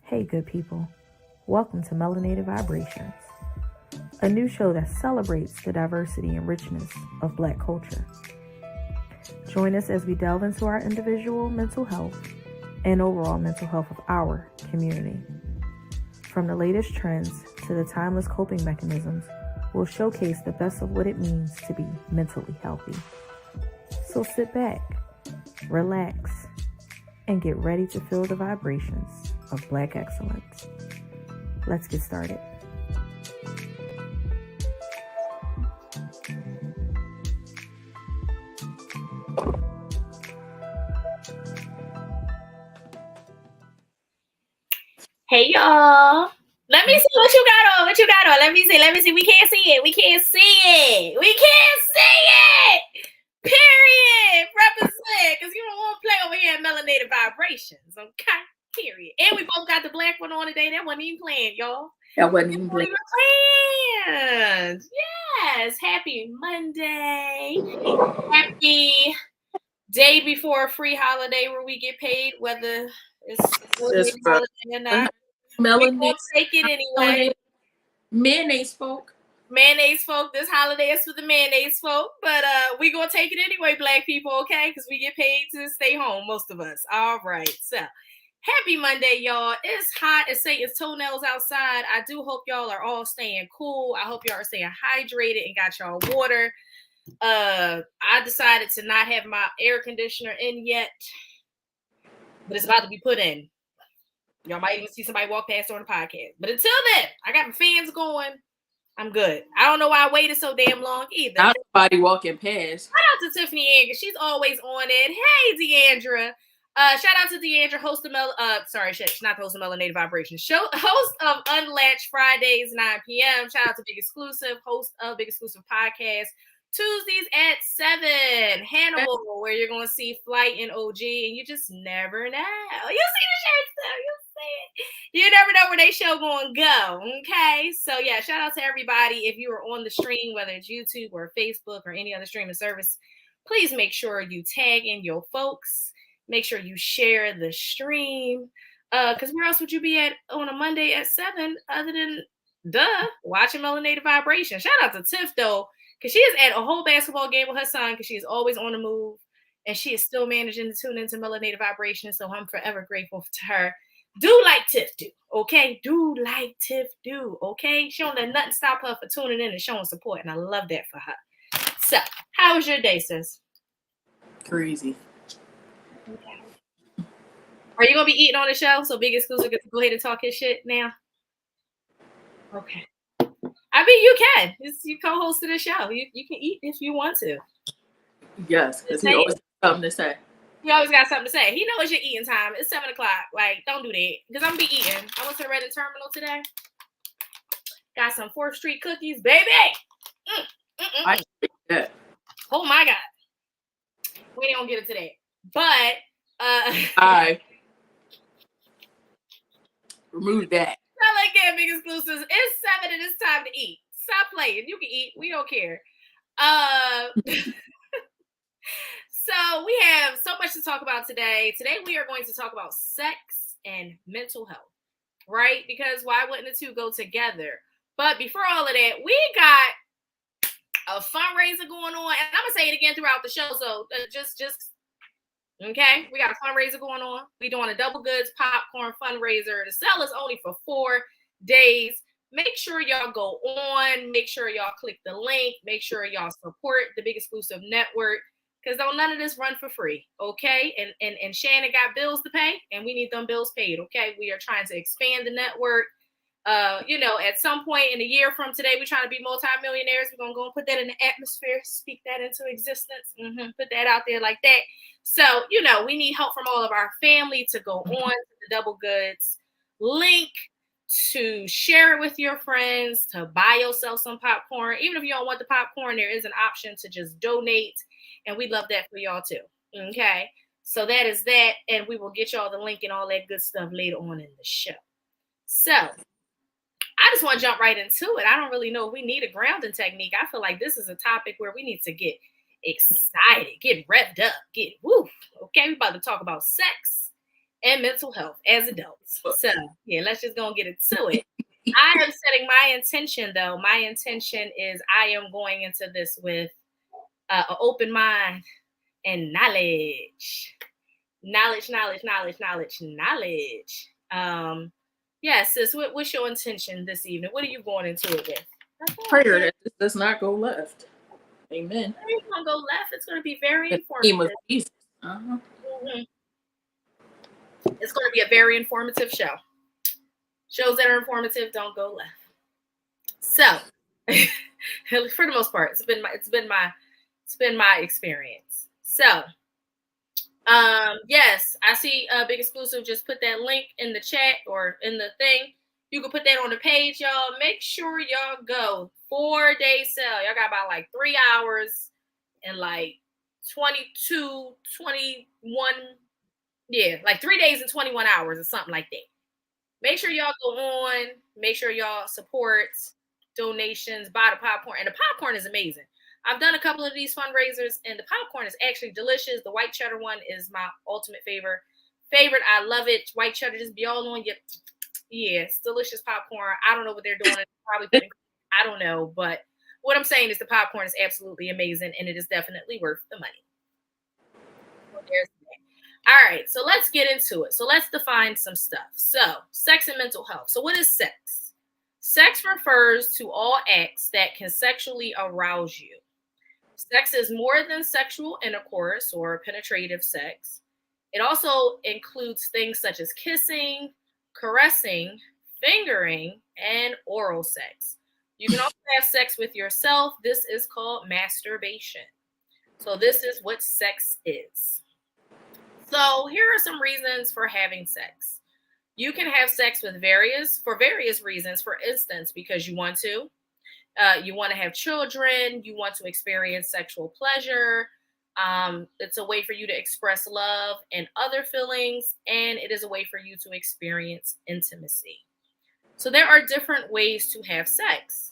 Hey, good people. Welcome to Melanated Vibrations, a new show that celebrates the diversity and richness of Black culture. Join us as we delve into our individual mental health and overall mental health of our community. From the latest trends to the timeless coping mechanisms, we'll showcase the best of what it means to be mentally healthy. So sit back, relax, and get ready to feel the vibrations of Black excellence. Let's get started. Hey y'all. Let me see what you got on. Let me see. We can't see it. Period. Represent. Because you don't want to play over here at Melanated Vibrations. Okay. Period. And we both got the black one on today. That wasn't even planned, y'all. That wasn't even planned. Yes. Happy Monday. Happy day before a free holiday where we get paid, whether it's holiday or not. Melanated. Take it anyway. Mayonnaise folk. This holiday is for the mayonnaise folk, but we gonna take it anyway, Black people, okay? Because we get paid to stay home, most of us. All right, so happy Monday, y'all. It's hot as Satan's toenails outside. I do hope y'all are all staying cool. I hope y'all are staying hydrated and got y'all water. I decided to not have my air conditioner in yet, but it's about to be put in. Y'all might even see somebody walk past on the podcast. But until then, I got my fans going. I'm good. I don't know why I waited so damn long either. Not everybody walking past. Shout out to Tiffany Anger. She's always on it. Hey, Deandra. Shout out to Deandra, host of she's not the host of Melanated Vibration. Host of Unlatched Fridays, 9 p.m. Shout out to Big Exclusive, host of Big Exclusive Podcast. Tuesdays at 7, Hannibal, where you're going to see Flight and OG, and you just never know. You see the shirts, though. You see it. You never know where they show going to go, okay? So, yeah, shout out to everybody. If you are on the stream, whether it's YouTube or Facebook or any other streaming service, please make sure you tag in your folks. Make sure you share the stream, because where else would you be at on a Monday at 7 other than, watching Melanated Vibration? Shout out to Tiff, though. Because she is at a whole basketball game with her son because she is always on the move and she is still managing to tune into Melanated Vibration. So I'm forever grateful to her. Do like Tiff do, okay? Do like Tiff do, okay? She don't let nothing stop her for tuning in and showing support. And I love that for her. So, how was your day, sis? Crazy. Okay. Are you going to be eating on the show? So Big Exclusive gets to go ahead and talk his shit now? Okay. I mean, you can. You co-hosted the show. You can eat if you want to. Yes, because he always got something to say. He always got something to say. He knows your eating time. It's 7 o'clock. Like, don't do that. Because I'm going to be eating. I went to the Reddit terminal today. Got some 4th Street cookies. Baby! I think that. Oh, my God. We ain't going to get into that. But, I remove that. I like that, Big Exclusives. It's 7 and it's time to eat. Stop playing. You can eat. We don't care. So we have so much to talk about today. Today we are going to talk about sex and mental health, right? Because why wouldn't the two go together? But before all of that, we got a fundraiser going on. And I'm going to say it again throughout the show. So just okay, we got a fundraiser going on. We're doing a double goods popcorn fundraiser. The sale is only for 4 days. Make sure y'all go on. Make sure y'all click the link. Make sure y'all support the Big Exclusive Network, because don't none of this run for free, okay? And Shannon got bills to pay, and we need them bills paid, okay? We are trying to expand the network. At some point in a year from today, we're trying to be multimillionaires. We're going to go and put that in the atmosphere, speak that into existence, put that out there like that. So, we need help from all of our family to go on to the Double Goods link, to share it with your friends, to buy yourself some popcorn. Even if you don't want the popcorn, there is an option to just donate. And we'd love that for y'all too. Okay. So that is that. And we will get y'all the link and all that good stuff later on in the show. So I just want to jump right into it. I don't really know if we need a grounding technique. I feel like this is a topic where we need to get excited, get revved up, get woo. Okay, we're about to talk about sex and mental health as adults. So yeah, let's just go and get into it. I am setting my intention though. My intention is I am going into this with an open mind and knowledge. Yes, sis, what's your intention this evening? What are you going into it with? Prayer that this does not go left. Amen. It's going to go left. It's going to be very informative. It's going to be a very informative show. Shows that are informative don't go left. So, for the most part, it's been my experience. So, yes, I see Big Exclusive just put that link in the chat or in the thing. You can put that on the page, y'all. Make sure y'all go. 4-day sale. Y'all got about like 3 hours and like 21, like 3 days and 21 hours or something like that. Make sure y'all go on. Make sure y'all support donations, buy the popcorn. And the popcorn is amazing. I've done a couple of these fundraisers, and the popcorn is actually delicious. The white cheddar one is my ultimate favorite. I love it. White cheddar just be all on you. Yeah, it's delicious popcorn. I don't know what they're doing. I don't know, but what I'm saying is the popcorn is absolutely amazing, and it is definitely worth the money. Well, there's that. All right, so let's get into it. So let's define some stuff. So, sex and mental health. So what is sex? Sex refers to all acts that can sexually arouse you. Sex is more than sexual intercourse or penetrative sex. It also includes things such as kissing, caressing, fingering, and oral sex. You can also have sex with yourself. This is called masturbation. So this is what sex is. So here are some reasons for having sex. You can have sex for various reasons. For instance, because you want to. You want to have children. You want to experience sexual pleasure. It's a way for you to express love and other feelings. And it is a way for you to experience intimacy. So there are different ways to have sex.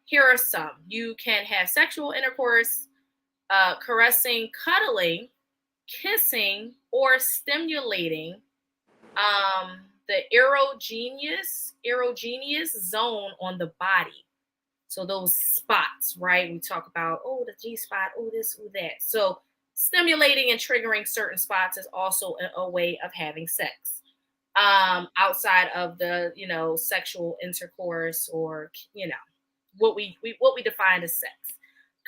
Here are some. You can have sexual intercourse, caressing, cuddling, kissing, or stimulating the erogenous zone on the body. So those spots, right? We talk about, the G spot, this, that. So stimulating and triggering certain spots is also a way of having sex. Outside of the, sexual intercourse or, what we define as sex.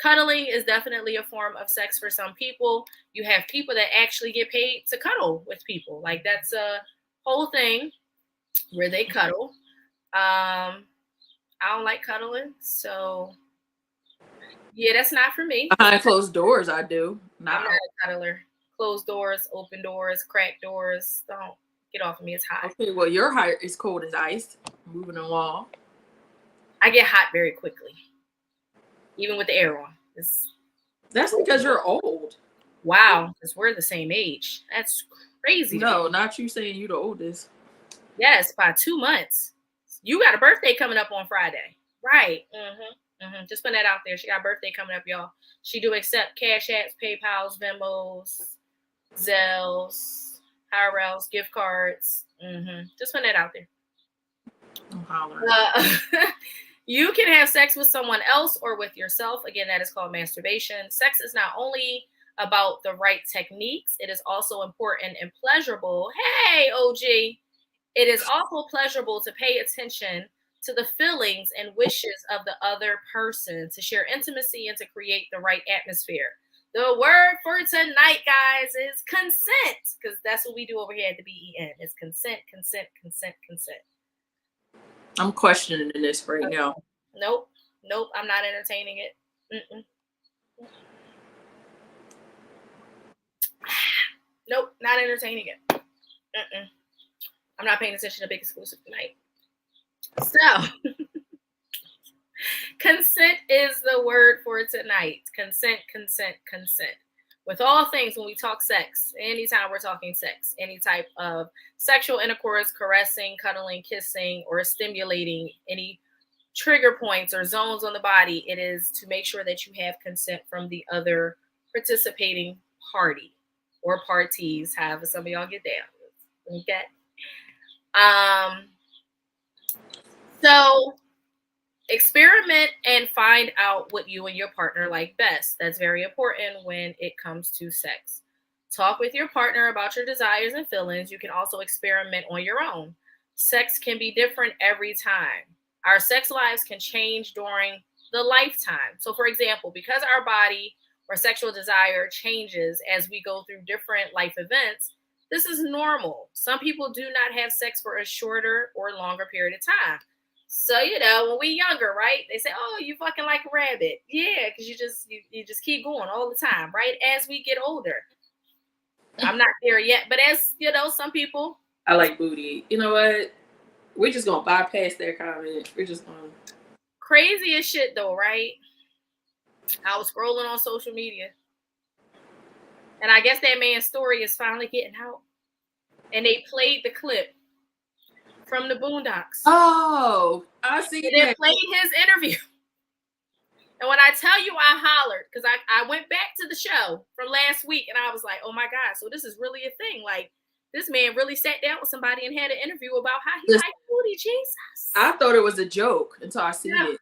Cuddling is definitely a form of sex for some people. You have people that actually get paid to cuddle with people. Like that's a whole thing where they cuddle. I don't like cuddling, so yeah, that's not for me. Behind closed doors, I do. I'm not a cuddler. Closed doors, open doors, cracked doors. Don't get off of me. It's hot. Okay, well, your heart is cold as ice. Moving along. I get hot very quickly, even with the air on. That's because you're old. Wow, because we're the same age. That's crazy. No, not you saying you're the oldest. Yes, by 2 months. You got a birthday coming up on Friday. Right. Just putting that out there. She got a birthday coming up, y'all. She do accept Cash Apps, PayPals, Venmos, Zells, IRLs, gift cards. Just putting that out there. I'm hollering. You can have sex with someone else or with yourself. Again, that is called masturbation. Sex is not only about the right techniques. It is also important and pleasurable. Hey, OG. It is also pleasurable to pay attention to the feelings and wishes of the other person, to share intimacy and to create the right atmosphere. The word for tonight, guys, is consent, because that's what we do over here at the BEN. It's consent, consent, consent, consent. I'm questioning this right now. Nope. I'm not entertaining it. Mm-mm. Nope, not entertaining it. Mm-mm. I'm not paying attention to Big Exclusive tonight. So, consent is the word for tonight. Consent. With all things, when we talk sex, anytime we're talking sex, any type of sexual intercourse, caressing, cuddling, kissing, or stimulating any trigger points or zones on the body, it is to make sure that you have consent from the other participating party or parties, however some of y'all get down. Okay. So experiment and find out what you and your partner like best. That's very important when it comes to sex. Talk with your partner about your desires and feelings. You can also experiment on your own. Sex can be different every time. Our sex lives can change during the lifetime. So, for example, because our body or sexual desire changes as we go through different life events, this is normal. Some people do not have sex for a shorter or longer period of time. So, when we younger, right? They say, "Oh, you fucking like a rabbit." Yeah, because you just keep going all the time, right? As we get older. I'm not there yet, but as some people. I like booty. You know what? We're just gonna bypass that comment. We're just gonna. Crazy as shit though, right? I was scrolling on social media, and I guess that man's story is finally getting out. And they played the clip from the Boondocks. Oh, I see. They played his interview. And when I tell you I hollered, because I went back to the show from last week and I was like, oh my God, so this is really a thing. Like, this man really sat down with somebody and had an interview about how he liked booty. Jesus. I thought it was a joke until I seen it.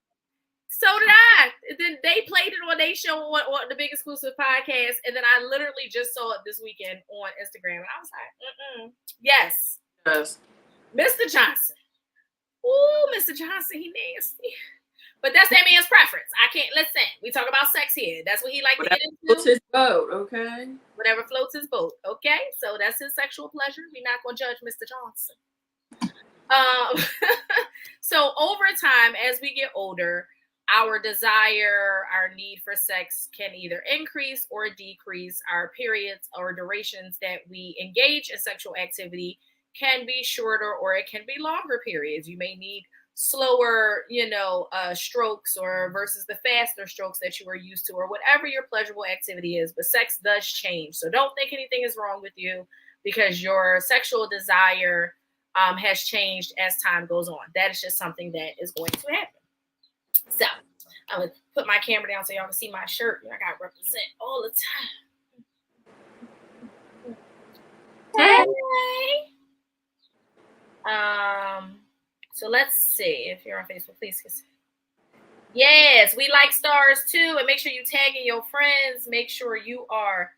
So did I. Then they played it on their show on the Big Exclusive podcast. And then I literally just saw it this weekend on Instagram. And I was like, yes. Mr. Johnson. Ooh, Mr. Johnson, he nasty. But that's that man's preference. I can't listen. We talk about sex here. That's what he likes to get into. Floats his boat, okay? Whatever floats his boat, okay? So that's his sexual pleasure. We're not gonna judge Mr. Johnson. So over time, as we get older, our desire, our need for sex can either increase or decrease. Our periods or durations that we engage in sexual activity can be shorter or it can be longer periods. You may need slower, strokes or versus the faster strokes that you are used to or whatever your pleasurable activity is. But sex does change. So don't think anything is wrong with you because your sexual desire has changed as time goes on. That is just something that is going to happen. So I'm going to put my camera down so y'all can see my shirt. I got to represent all the time. Hey. So let's see. If you're on Facebook, please. Yes, we like stars too. And make sure you tagging your friends. Make sure you are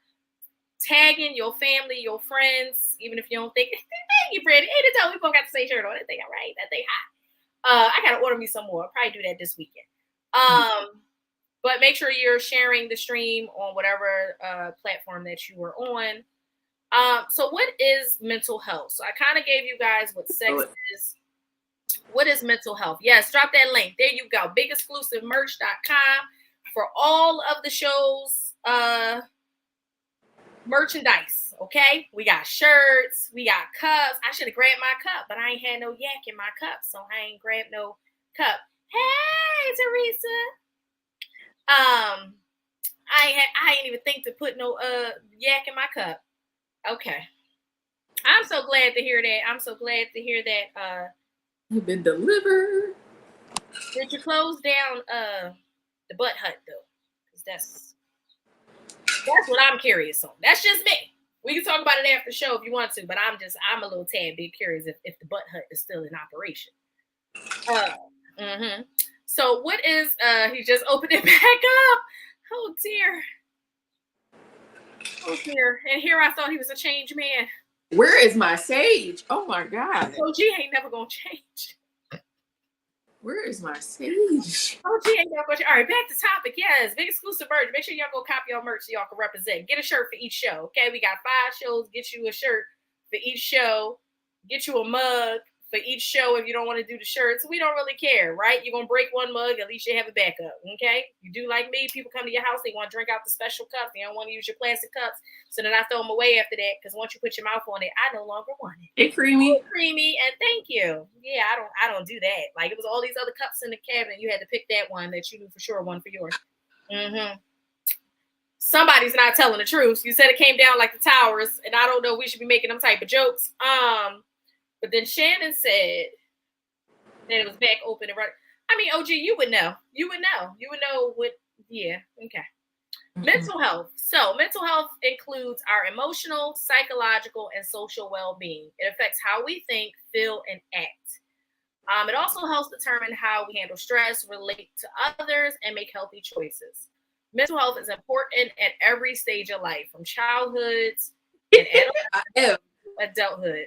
tagging your family, your friends, even if you don't think, thank you, Brady. Hey, they tell we both got the same shirt on. That thing, all right? That thing hot. I got to order me some more. I'll probably do that this weekend. But make sure you're sharing the stream on whatever platform that you are on. So what is mental health? So I kind of gave you guys what sex is. What is mental health? Yes, drop that link. There you go. BigExclusiveMerch.com for all of the show's merchandise. Okay, we got shirts, we got cups. I should have grabbed my cup, but I ain't had no yak in my cup, so I ain't grabbed no cup. Hey, Teresa. I ain't even think to put no yak in my cup. Okay, I'm so glad to hear that. I'm so glad to hear that. You've been delivered. Did you close down the butt hut though? Because that's what I'm curious on. That's just me. We can talk about it after the show if you want to, but I'm a little tad bit curious if the butt hut is still in operation. So what is he just opened it back up? Oh dear. Oh dear. And here I thought he was a changed man. Where is my sage? Oh my God. OG ain't never gonna change. Where is my sage? OG ain't never gonna change. All right, back to topic. Yes, Big Exclusive merch. Make sure y'all go copy your merch so y'all can represent. Get a shirt for each show. Okay, we got 5 shows. Get you a shirt for each show. Get you a mug for each show. If you don't want to do the shirts, we don't really care, right? You're going to break one mug, at least you have a backup, okay? You do like me, people come to your house, they want to drink out the special cups, they don't want to use your plastic cups, so then I throw them away after that, because once you put your mouth on it, I no longer want it. It's creamy. It's creamy, and thank you. Yeah, I don't do that. Like, it was all these other cups in the cabinet, you had to pick that one that you knew for sure one for yours. Mm-hmm. Somebody's not telling the truth. You said it came down like the towers, and I don't know, we should be making them type of jokes. But then Shannon said that it was back open and running. I mean, OG, you would know. You would know what, yeah, okay. Mm-hmm. Mental health. So mental health includes our emotional, psychological, and social well-being. It affects how we think, feel, and act. It also helps determine how we handle stress, relate to others, and make healthy choices. Mental health is important at every stage of life, from childhood and adulthood.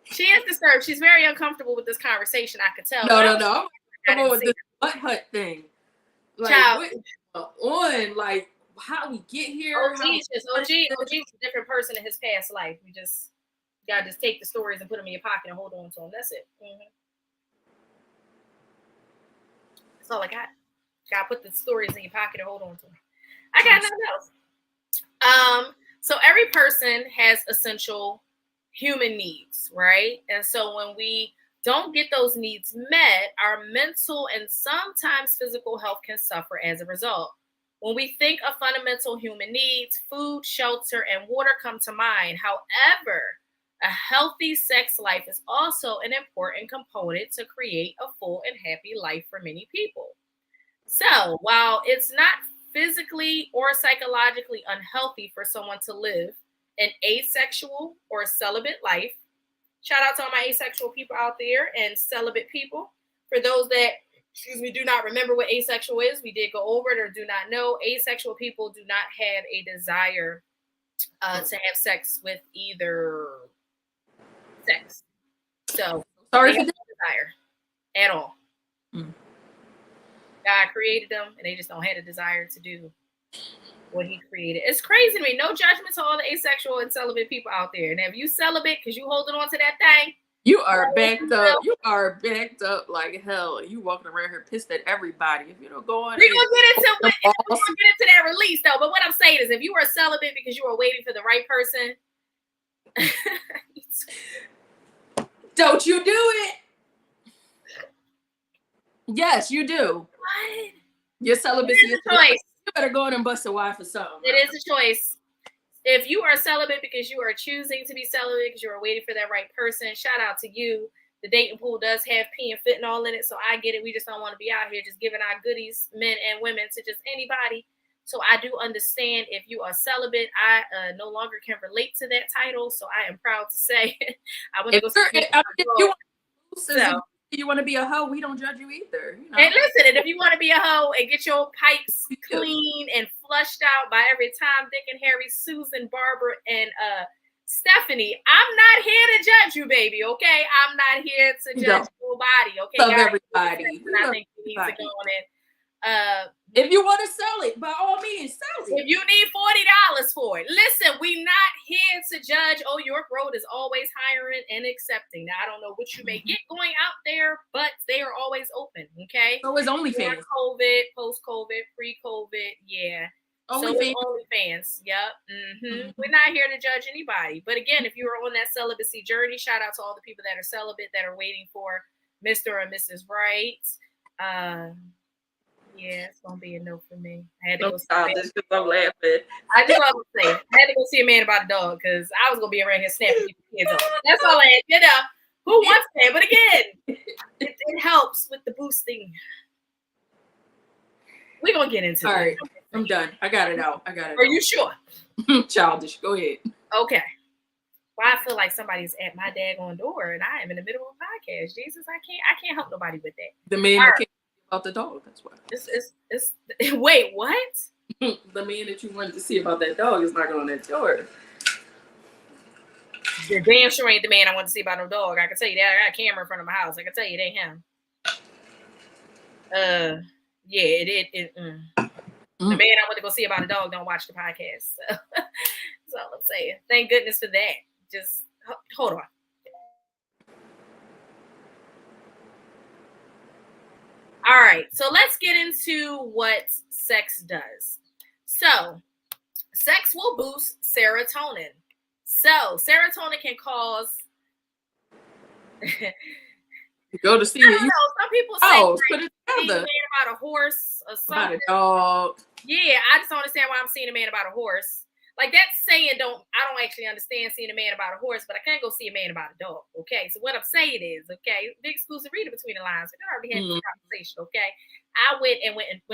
She is disturbed. She's very uncomfortable with this conversation. I could tell. No. Come on with this butt hut thing. Like, on, like, how we get here. OG's a different person in his past life. You just gotta just take the stories and put them in your pocket and hold on to them. That's it. Mm-hmm. That's all I got. Gotta put the stories in your pocket and hold on to them. I got nothing else. So every person has essential human needs, right? And so when we don't get those needs met, our mental and sometimes physical health can suffer as a result. When we think of fundamental human needs, food, shelter, and water come to mind. However, a healthy sex life is also an important component to create a full and happy life for many people. So while it's not physically or psychologically unhealthy for someone to live an asexual or celibate life, shout out to all my asexual people out there and celibate people. For those that, do not remember what asexual is, we did go over it or do not know. Asexual people do not have a desire to have sex with either sex. So sorry they for have no desire at all. God created them and they just don't have a desire to do what he created. It's crazy to me. No judgment to all the asexual and celibate people out there. And if you celibate because you holding on to that thing, you are backed up. You are backed up like hell. You walking around here pissed at everybody. If you don't go on, we're gonna get into that release though. But what I'm saying is, if you are celibate because you are waiting for the right person, don't you do it? Yes, you do. What? Your celibacy is a choice. You better go in and bust a wife for something. It is a choice. If you are celibate because you are choosing to be celibate because you are waiting for that right person, shout out to you. The dating pool does have pee and fentanyl in it, so I get it. We just don't want to be out here just giving our goodies, men and women, to just anybody. So I do understand if you are celibate. I no longer can relate to that title, so I am proud to say I went to go see you want to be a hoe, we don't judge you either. You know? And listen, and if you want to be a hoe and get your pipes clean and flushed out by every time Dick and Harry, Susan, Barbara, and Stephanie, I'm not here to judge you, baby, okay? I'm not here to judge nobody, okay? Love everybody. And I think you need to go on and if you want to sell it, by all means, sell it. If you need $40 for it. Listen, we not here to judge. Oh, York Road is always hiring and accepting. Now, I don't know what you may get going out there, but they are always open, okay? So is OnlyFans. COVID, post-COVID, pre-COVID, yeah. OnlyFans, yep. Mm-hmm. We're not here to judge anybody. But again, if you are on that celibacy journey, shout out to all the people that are celibate that are waiting for Mr. or Mrs. Right. Yeah, it's gonna be a no for me. I had to go see I'm laughing. I just want to say, I had to go see a man about a dog because I was gonna be around here snapping people's kids off. That's all I had. Who wants that? But again, it helps with the boosting. We're gonna get into it. All right, I'm done. I got it out. Are you sure? Childish. Go ahead. Okay. Well, I feel like somebody's at my daggone door and I am in the middle of a podcast. Jesus, I can't help nobody with that. The man that can't about the dog, that's why. It's wait, what? The man that you wanted to see about that dog is knocking on that door. The damn sure ain't the man I want to see about no dog. I can tell you that. I got a camera in front of my house. I can tell you it ain't him. The man I want to go see about a dog don't watch the podcast. So that's all I'm saying. Thank goodness for that. Just hold on. All right, so let's get into what sex does. So, sex will boost serotonin. So, serotonin can cause. Go to see I don't know. Some people say put it seeing a together. man about a horse or something. About a dog. Yeah, I just don't understand why I'm seeing a man about a horse. Like that's saying I don't actually understand seeing a man about a horse, but I can't go see a man about a dog. Okay, so what I'm saying is, okay, the exclusive reader between the lines. We already had this conversation. Okay, I went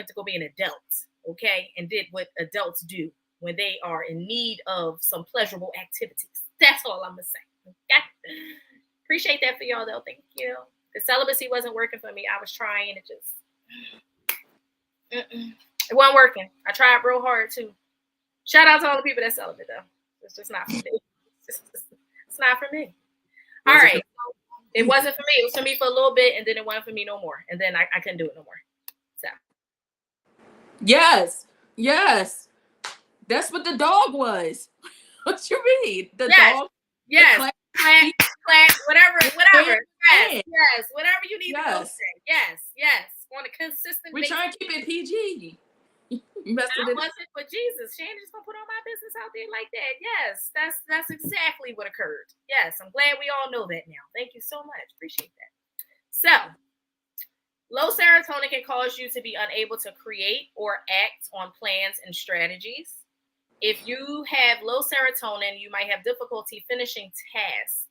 to go be an adult. Okay, and did what adults do when they are in need of some pleasurable activities. That's all I'm gonna say. Okay? Appreciate that for y'all though. Thank you. The celibacy wasn't working for me. I was trying. It just it wasn't working. I tried real hard too. Shout out to all the people that's celibate though. It's just not for me. It's not for me. All right. It wasn't for me. It was for me for a little bit, and then it wasn't for me no more. And then I couldn't do it no more. So. Yes. That's what the dog was. What you mean? The dog? Yes. Plant, whatever. Yes. Whatever you need to go say. Yes. On a consistent basis. We're trying to keep it PG. I wasn't for Jesus. Shannon just gonna put all my business out there like that. Yes, that's exactly what occurred. Yes, I'm glad we all know that now. Thank you so much. Appreciate that. So, low serotonin can cause you to be unable to create or act on plans and strategies. If you have low serotonin, you might have difficulty finishing tasks.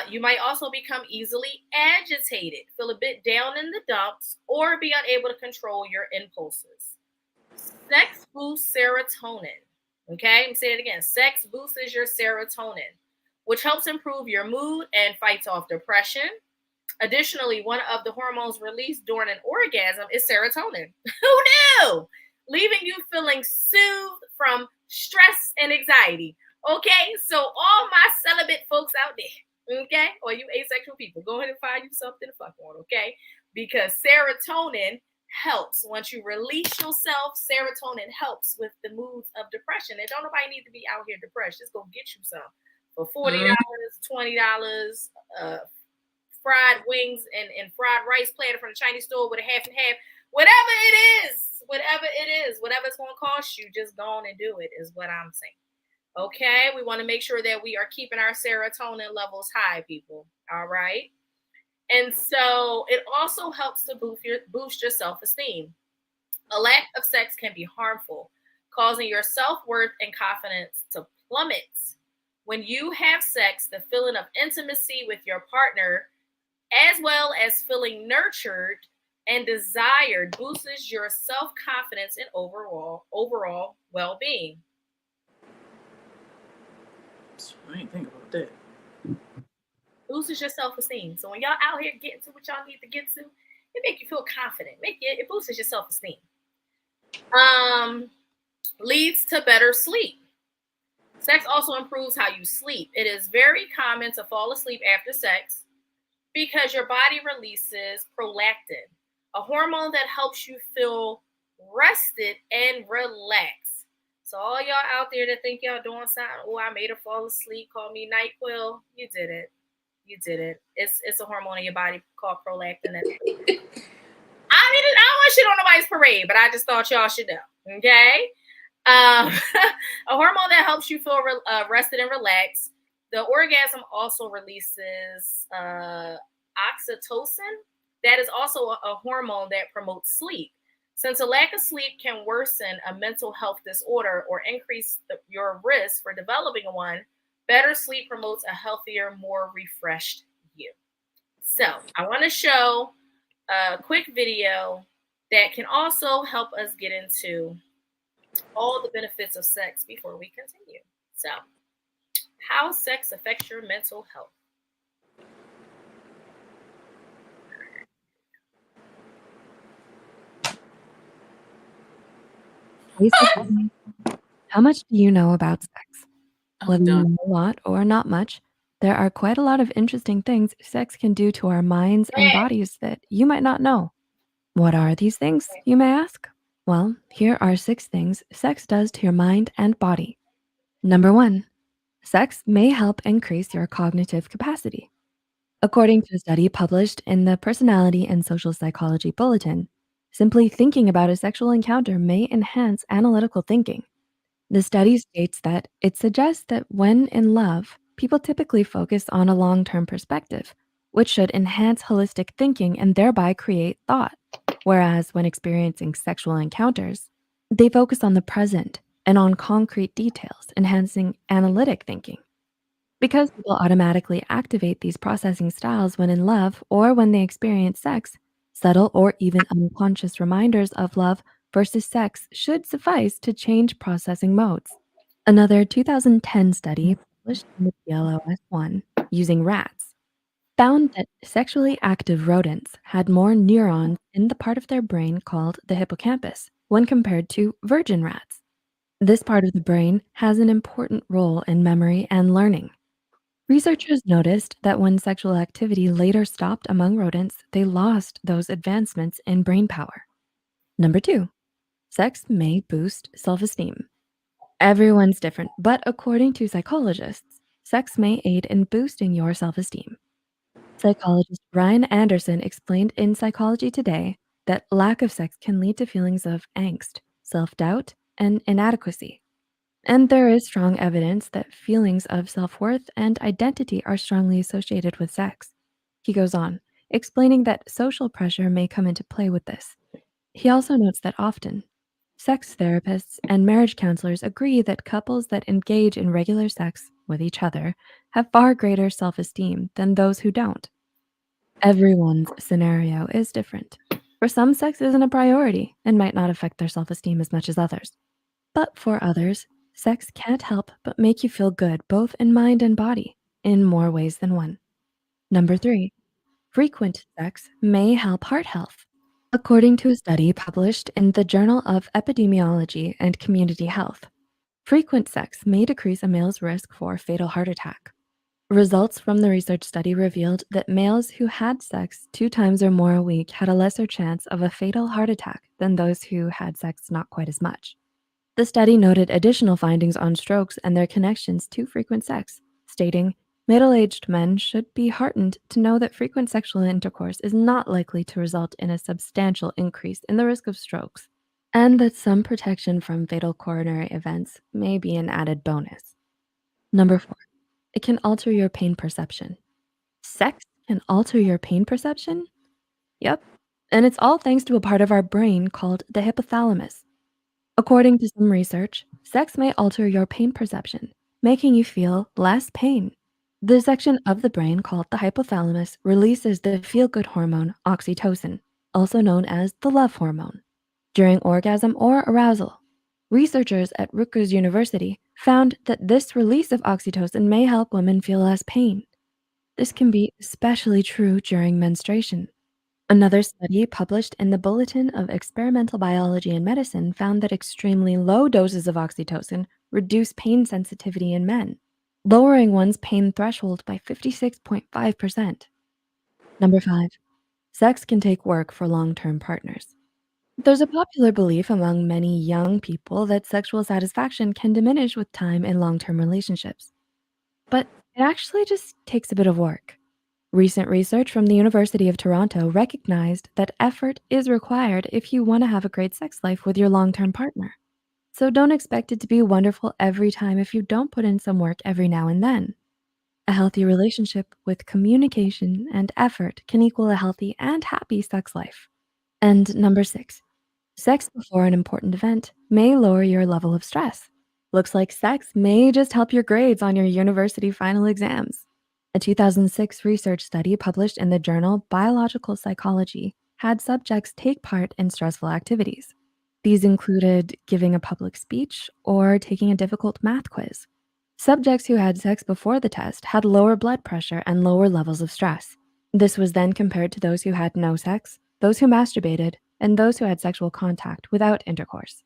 You might also become easily agitated, feel a bit down in the dumps, or be unable to control your impulses. Sex boosts serotonin. Okay, let me say it again. Sex boosts your serotonin, which helps improve your mood and fights off depression. Additionally, one of the hormones released during an orgasm is serotonin. Who knew? Leaving you feeling soothed from stress and anxiety. Okay, so all my celibate folks out there, okay, or you asexual people, go ahead and find you something to fuck on, okay? Because serotonin helps. Once you release yourself, serotonin helps with the moods of depression. And don't nobody need to be out here depressed. Just go get you some for $40, $20, fried wings and fried rice platter from the Chinese store with a half and half. Whatever it is, whatever it's going to cost you, just go on and do it is what I'm saying. Okay, we want to make sure that we are keeping our serotonin levels high, people. All right. And so it also helps to boost your self-esteem. A lack of sex can be harmful, causing your self-worth and confidence to plummet. When you have sex, the feeling of intimacy with your partner, as well as feeling nurtured and desired, boosts your self-confidence and overall well-being. I didn't think about that. Boosts your self-esteem. So when y'all out here getting to what y'all need to get to, it make you feel confident. It boosts your self-esteem. Leads to better sleep. Sex also improves how you sleep. It is very common to fall asleep after sex because your body releases prolactin, a hormone that helps you feel rested and relaxed. So all y'all out there that think y'all doing something, I made her fall asleep, call me NyQuil, you did it. It's a hormone in your body called prolactin. I mean, I don't want shit on nobody's parade, but I just thought y'all should know. Okay, a hormone that helps you feel rested and relaxed. The orgasm also releases oxytocin. That is also a hormone that promotes sleep. Since a lack of sleep can worsen a mental health disorder or increase your risk for developing one, better sleep promotes a healthier, more refreshed you. So I want to show a quick video that can also help us get into all the benefits of sex before we continue. So, how sex affects your mental health. Basically, how much do you know about sex? Whether you know a lot or not much, there are quite a lot of interesting things sex can do to our minds and bodies that you might not know. What are these things, you may ask? Well, here are 6 things sex does to your mind and body. Number 1, sex may help increase your cognitive capacity. According to a study published in the Personality and Social Psychology Bulletin, simply thinking about a sexual encounter may enhance analytical thinking. The study states that it suggests that when in love, people typically focus on a long-term perspective, which should enhance holistic thinking and thereby create thought. Whereas when experiencing sexual encounters, they focus on the present and on concrete details, enhancing analytic thinking. Because people automatically activate these processing styles when in love or when they experience sex, subtle or even unconscious reminders of love versus sex should suffice to change processing modes. Another 2010 study published in the PLOS One using rats found that sexually active rodents had more neurons in the part of their brain called the hippocampus when compared to virgin rats. This part of the brain has an important role in memory and learning. Researchers noticed that when sexual activity later stopped among rodents, they lost those advancements in brain power. Number 2, sex may boost self-esteem. Everyone's different, but according to psychologists, sex may aid in boosting your self-esteem. Psychologist Brian Anderson explained in Psychology Today that lack of sex can lead to feelings of angst, self-doubt, and inadequacy. And there is strong evidence that feelings of self-worth and identity are strongly associated with sex. He goes on, explaining that social pressure may come into play with this. He also notes that often, sex therapists and marriage counselors agree that couples that engage in regular sex with each other have far greater self-esteem than those who don't. Everyone's scenario is different. For some, sex isn't a priority and might not affect their self-esteem as much as others. But for others, sex can't help but make you feel good both in mind and body in more ways than one. Number 3, frequent sex may help heart health. According to a study published in the Journal of Epidemiology and Community Health, frequent sex may decrease a male's risk for fatal heart attack. Results from the research study revealed that males who had sex 2 times or more a week had a lesser chance of a fatal heart attack than those who had sex not quite as much. The study noted additional findings on strokes and their connections to frequent sex, stating, middle-aged men should be heartened to know that frequent sexual intercourse is not likely to result in a substantial increase in the risk of strokes, and that some protection from fatal coronary events may be an added bonus. Number 4, it can alter your pain perception. Sex can alter your pain perception? Yep, and it's all thanks to a part of our brain called the hypothalamus. According to some research, sex may alter your pain perception, making you feel less pain. The section of the brain called the hypothalamus releases the feel-good hormone oxytocin, also known as the love hormone, during orgasm or arousal. Researchers at Rutgers University found that this release of oxytocin may help women feel less pain. This can be especially true during menstruation. Another study published in the Bulletin of Experimental Biology and Medicine found that extremely low doses of oxytocin reduce pain sensitivity in men, lowering one's pain threshold by 56.5%. Number 5, sex can take work for long-term partners. There's a popular belief among many young people that sexual satisfaction can diminish with time in long-term relationships. But it actually just takes a bit of work. Recent research from the University of Toronto recognized that effort is required if you want to have a great sex life with your long-term partner. So don't expect it to be wonderful every time if you don't put in some work every now and then. A healthy relationship with communication and effort can equal a healthy and happy sex life. And number 6, sex before an important event may lower your level of stress. Looks like sex may just help your grades on your university final exams. A 2006 research study published in the journal Biological Psychology had subjects take part in stressful activities. These included giving a public speech or taking a difficult math quiz. Subjects who had sex before the test had lower blood pressure and lower levels of stress. This was then compared to those who had no sex, those who masturbated, and those who had sexual contact without intercourse.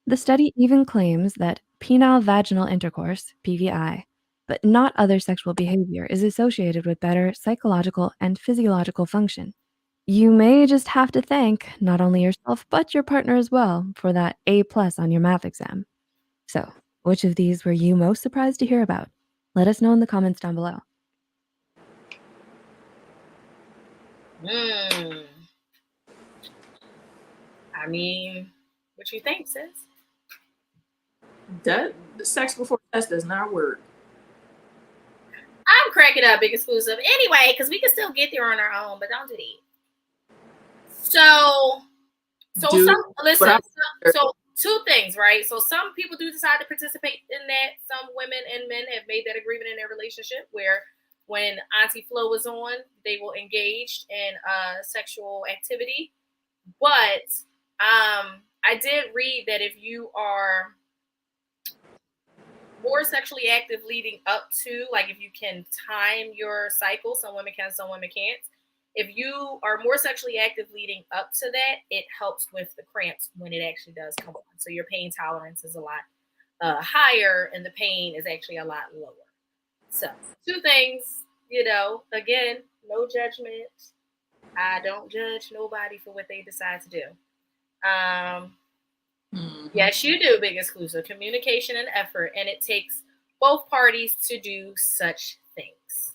The study even claims that penile vaginal intercourse, PVI, but not other sexual behavior, is associated with better psychological and physiological function. You may just have to thank not only yourself, but your partner as well for that A+ on your math exam. So, which of these were you most surprised to hear about? Let us know in the comments down below. I mean, what you think, sis? That sex before sex does not work. I'm cracking up, Big Exclusive. Anyway, because we can still get there on our own, but don't do that. So two things, right? So some people do decide to participate in that. Some women and men have made that agreement in their relationship where when Auntie Flo was on, they will engage in sexual activity. But I did read that if you are more sexually active leading up to, like if you can time your cycle, some women can, some women can't. If you are more sexually active leading up to that, it helps with the cramps when it actually does come on. So your pain tolerance is a lot higher and the pain is actually a lot lower. So two things, again, no judgment. I don't judge nobody for what they decide to do. Yes, you do, Big Exclusive. Communication and effort, and it takes both parties to do such things.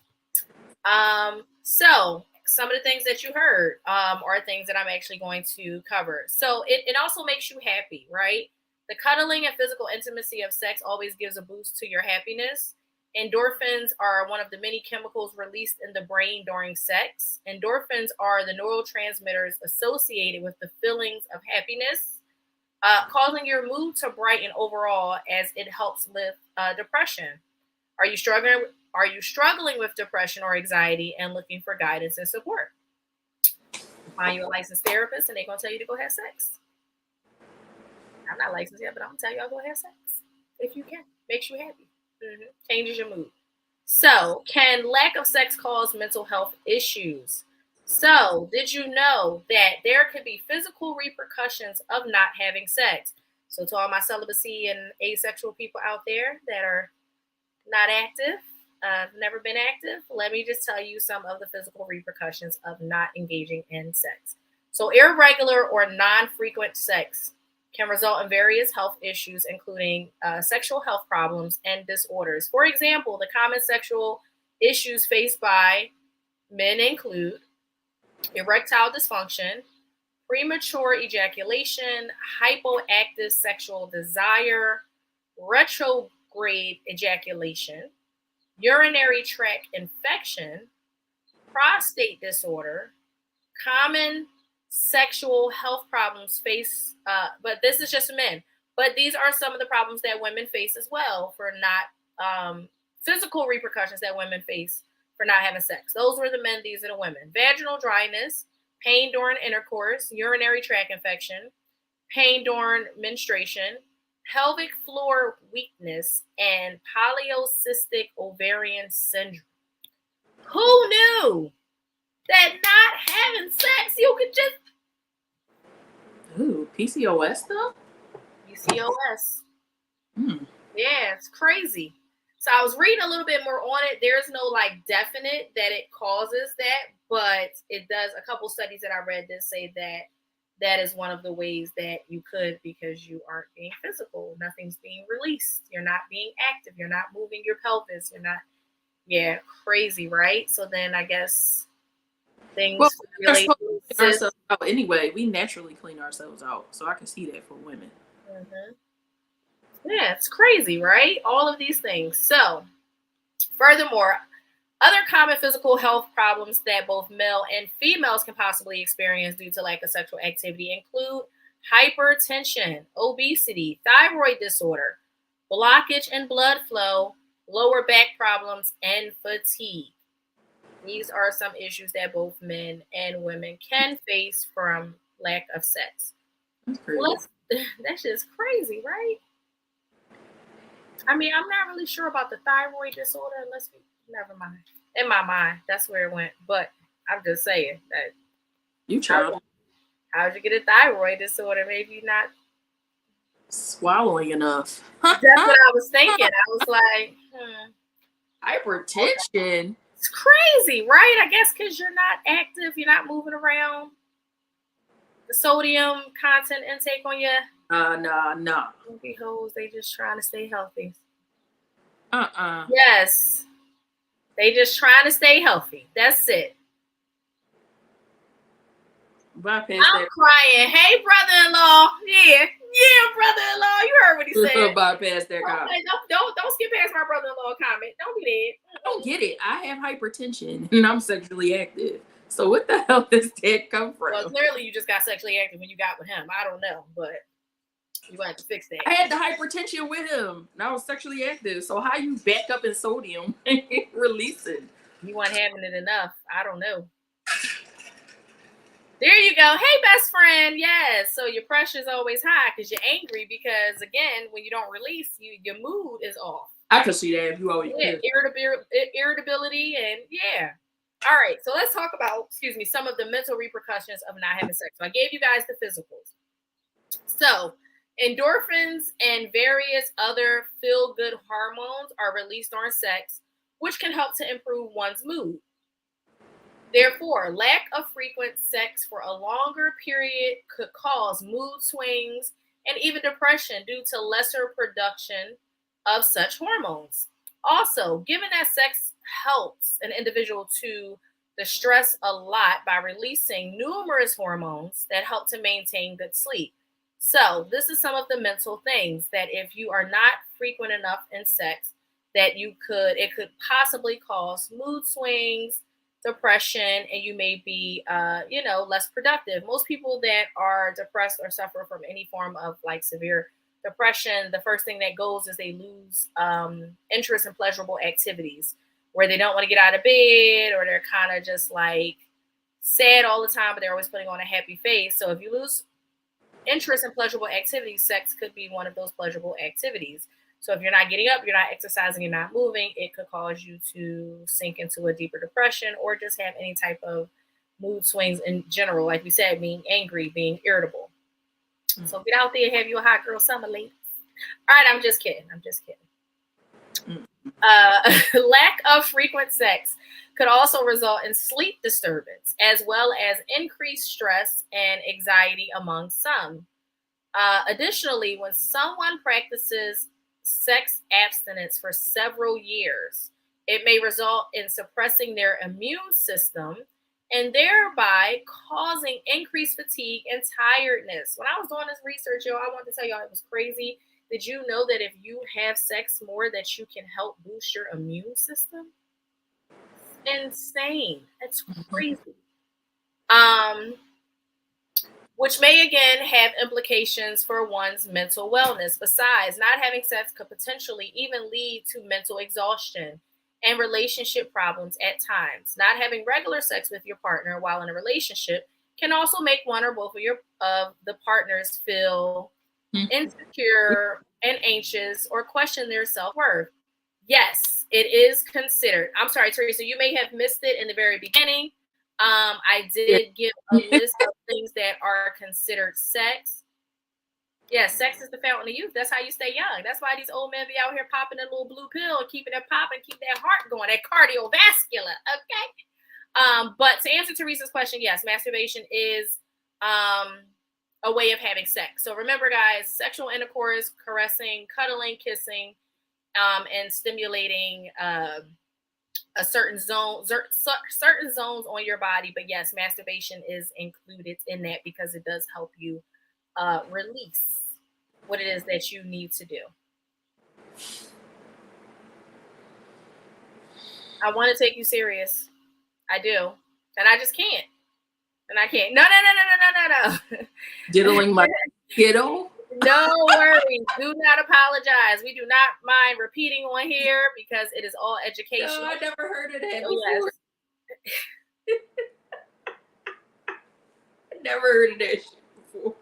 So some of the things that you heard are things that I'm actually going to cover. So it also makes you happy, right? The cuddling and physical intimacy of sex always gives a boost to your happiness. Endorphins are one of the many chemicals released in the brain during sex. Endorphins are the neurotransmitters associated with the feelings of happiness, causing your mood to brighten overall as it helps with depression. Are you struggling with depression or anxiety and looking for guidance and support? Find you a licensed therapist and they're going to tell you to go have sex. I'm not licensed yet, but I'm going to tell you I'll go have sex. If you can. Makes you happy. Changes your mood. So, can lack of sex cause mental health issues? So, did you know that there could be physical repercussions of not having sex? So, to all my celibacy and asexual people out there that are not active, never been active, let me just tell you some of the physical repercussions of not engaging in sex. So, irregular or non-frequent sex can result in various health issues, including sexual health problems and disorders. For example, the common sexual issues faced by men include erectile dysfunction, premature ejaculation, hypoactive sexual desire, retrograde ejaculation, urinary tract infection, prostate disorder, common sexual health problems face, but this is just men. But these are some of the problems that women face as well for not physical repercussions that women face for not having sex. Those were the men, these are the women. Vaginal dryness, pain during intercourse, urinary tract infection, pain during menstruation, pelvic floor weakness, and polycystic ovarian syndrome. Who knew that not having sex, you could just... Ooh, PCOS though? PCOS. Yeah, it's crazy. So I was reading a little bit more on it. There's no definite that it causes that, but it does. A couple studies that I read did say that that is one of the ways that you could, because you aren't being physical. Nothing's being released. You're not being active. You're not moving your pelvis. You're not... Yeah, crazy, right? So then I guess things related to ourselves out anyway. We naturally clean ourselves out, so I can see that for women. Yeah, it's crazy, right? All of these things. So, furthermore, other common physical health problems that both male and females can possibly experience due to lack of sexual activity include hypertension, obesity, thyroid disorder, blockage in blood flow, lower back problems, and fatigue. These are some issues that both men and women can face from lack of sex. That's crazy. That's just crazy, right? I mean, I'm not really sure about the thyroid disorder never mind. In my mind, that's where it went. But I'm just saying that you child. How'd you get a thyroid disorder? Maybe you're not swallowing enough. That's what I was thinking. I was like, hypertension. It's crazy, right? I guess because you're not active, you're not moving around. The sodium content intake on you. No. Hoes, they just trying to stay healthy. Yes. They just trying to stay healthy. That's it. Bypass I'm crying. Hey, brother-in-law. Yeah, brother-in-law. You heard what he said. Bypass that comment. Okay, don't skip past my brother-in-law comment. Don't be that. I don't get it. I have hypertension and I'm sexually active. So what the hell does that come from? Well, clearly you just got sexually active when you got with him. I don't know, but you gonna have to fix that. I had the hypertension with him and I was sexually active. So how you back up in sodium and release it? You weren't having it enough. I don't know. There you go. Hey, best friend. Yes. So your pressure's always high because you're angry because, again, when you don't release, your mood is off. I can see that if you always irritability and yeah. All right. So let's talk about, some of the mental repercussions of not having sex. So I gave you guys the physicals. So endorphins and various other feel-good hormones are released on sex, which can help to improve one's mood. Therefore, lack of frequent sex for a longer period could cause mood swings and even depression due to lesser production of such hormones. Also, given that sex helps an individual to distress a lot by releasing numerous hormones that help to maintain good sleep. So, this is some of the mental things that if you are not frequent enough in sex, that it could possibly cause mood swings, depression, and you may be, less productive. Most people that are depressed or suffer from any form of like severe depression, the first thing that goes is they lose interest in pleasurable activities where they don't want to get out of bed or they're kind of just like sad all the time, but they're always putting on a happy face. So if you lose interest in pleasurable activities, sex could be one of those pleasurable activities. So if you're not getting up, you're not exercising, you're not moving, it could cause you to sink into a deeper depression or just have any type of mood swings in general. Like we said, being angry, being irritable. Mm-hmm. So get out there and have you a hot girl summer, ladies. All right, I'm just kidding. Mm-hmm. Lack of frequent sex could also result in sleep disturbance, as well as increased stress and anxiety among some. Additionally, when someone practices sex abstinence for several years, it may result in suppressing their immune system and thereby causing increased fatigue and tiredness. When I was doing this research, I wanted to tell y'all it was crazy. Did you know that if you have sex more, that you can help boost your immune system? Insane. That's crazy. Which may again have implications for one's mental wellness. Besides, not having sex could potentially even lead to mental exhaustion and relationship problems at times. Not having regular sex with your partner while in a relationship can also make one or both of the partners feel insecure and anxious or question their self-worth. Yes, it is considered. I'm sorry, Teresa, you may have missed it in the very beginning. I did give a list of things that are considered sex. Yeah, sex is the fountain of youth. That's how you stay young. That's why these old men be out here popping a little blue pill, keeping it popping, keep that heart going, that cardiovascular. Okay. But to answer Teresa's question, yes, masturbation is a way of having sex. So remember, guys, sexual intercourse, caressing, cuddling, kissing, and stimulating a certain zones on your body. But yes, masturbation is included in that because it does help you release what it is that you need to do. I want to take you serious. I do. And I just can't. And I can't. No. Diddling my kiddo? No worries. Do not apologize. We do not mind repeating on here because it is all education. No, I never heard of that before. Yes. I never heard of that shit before.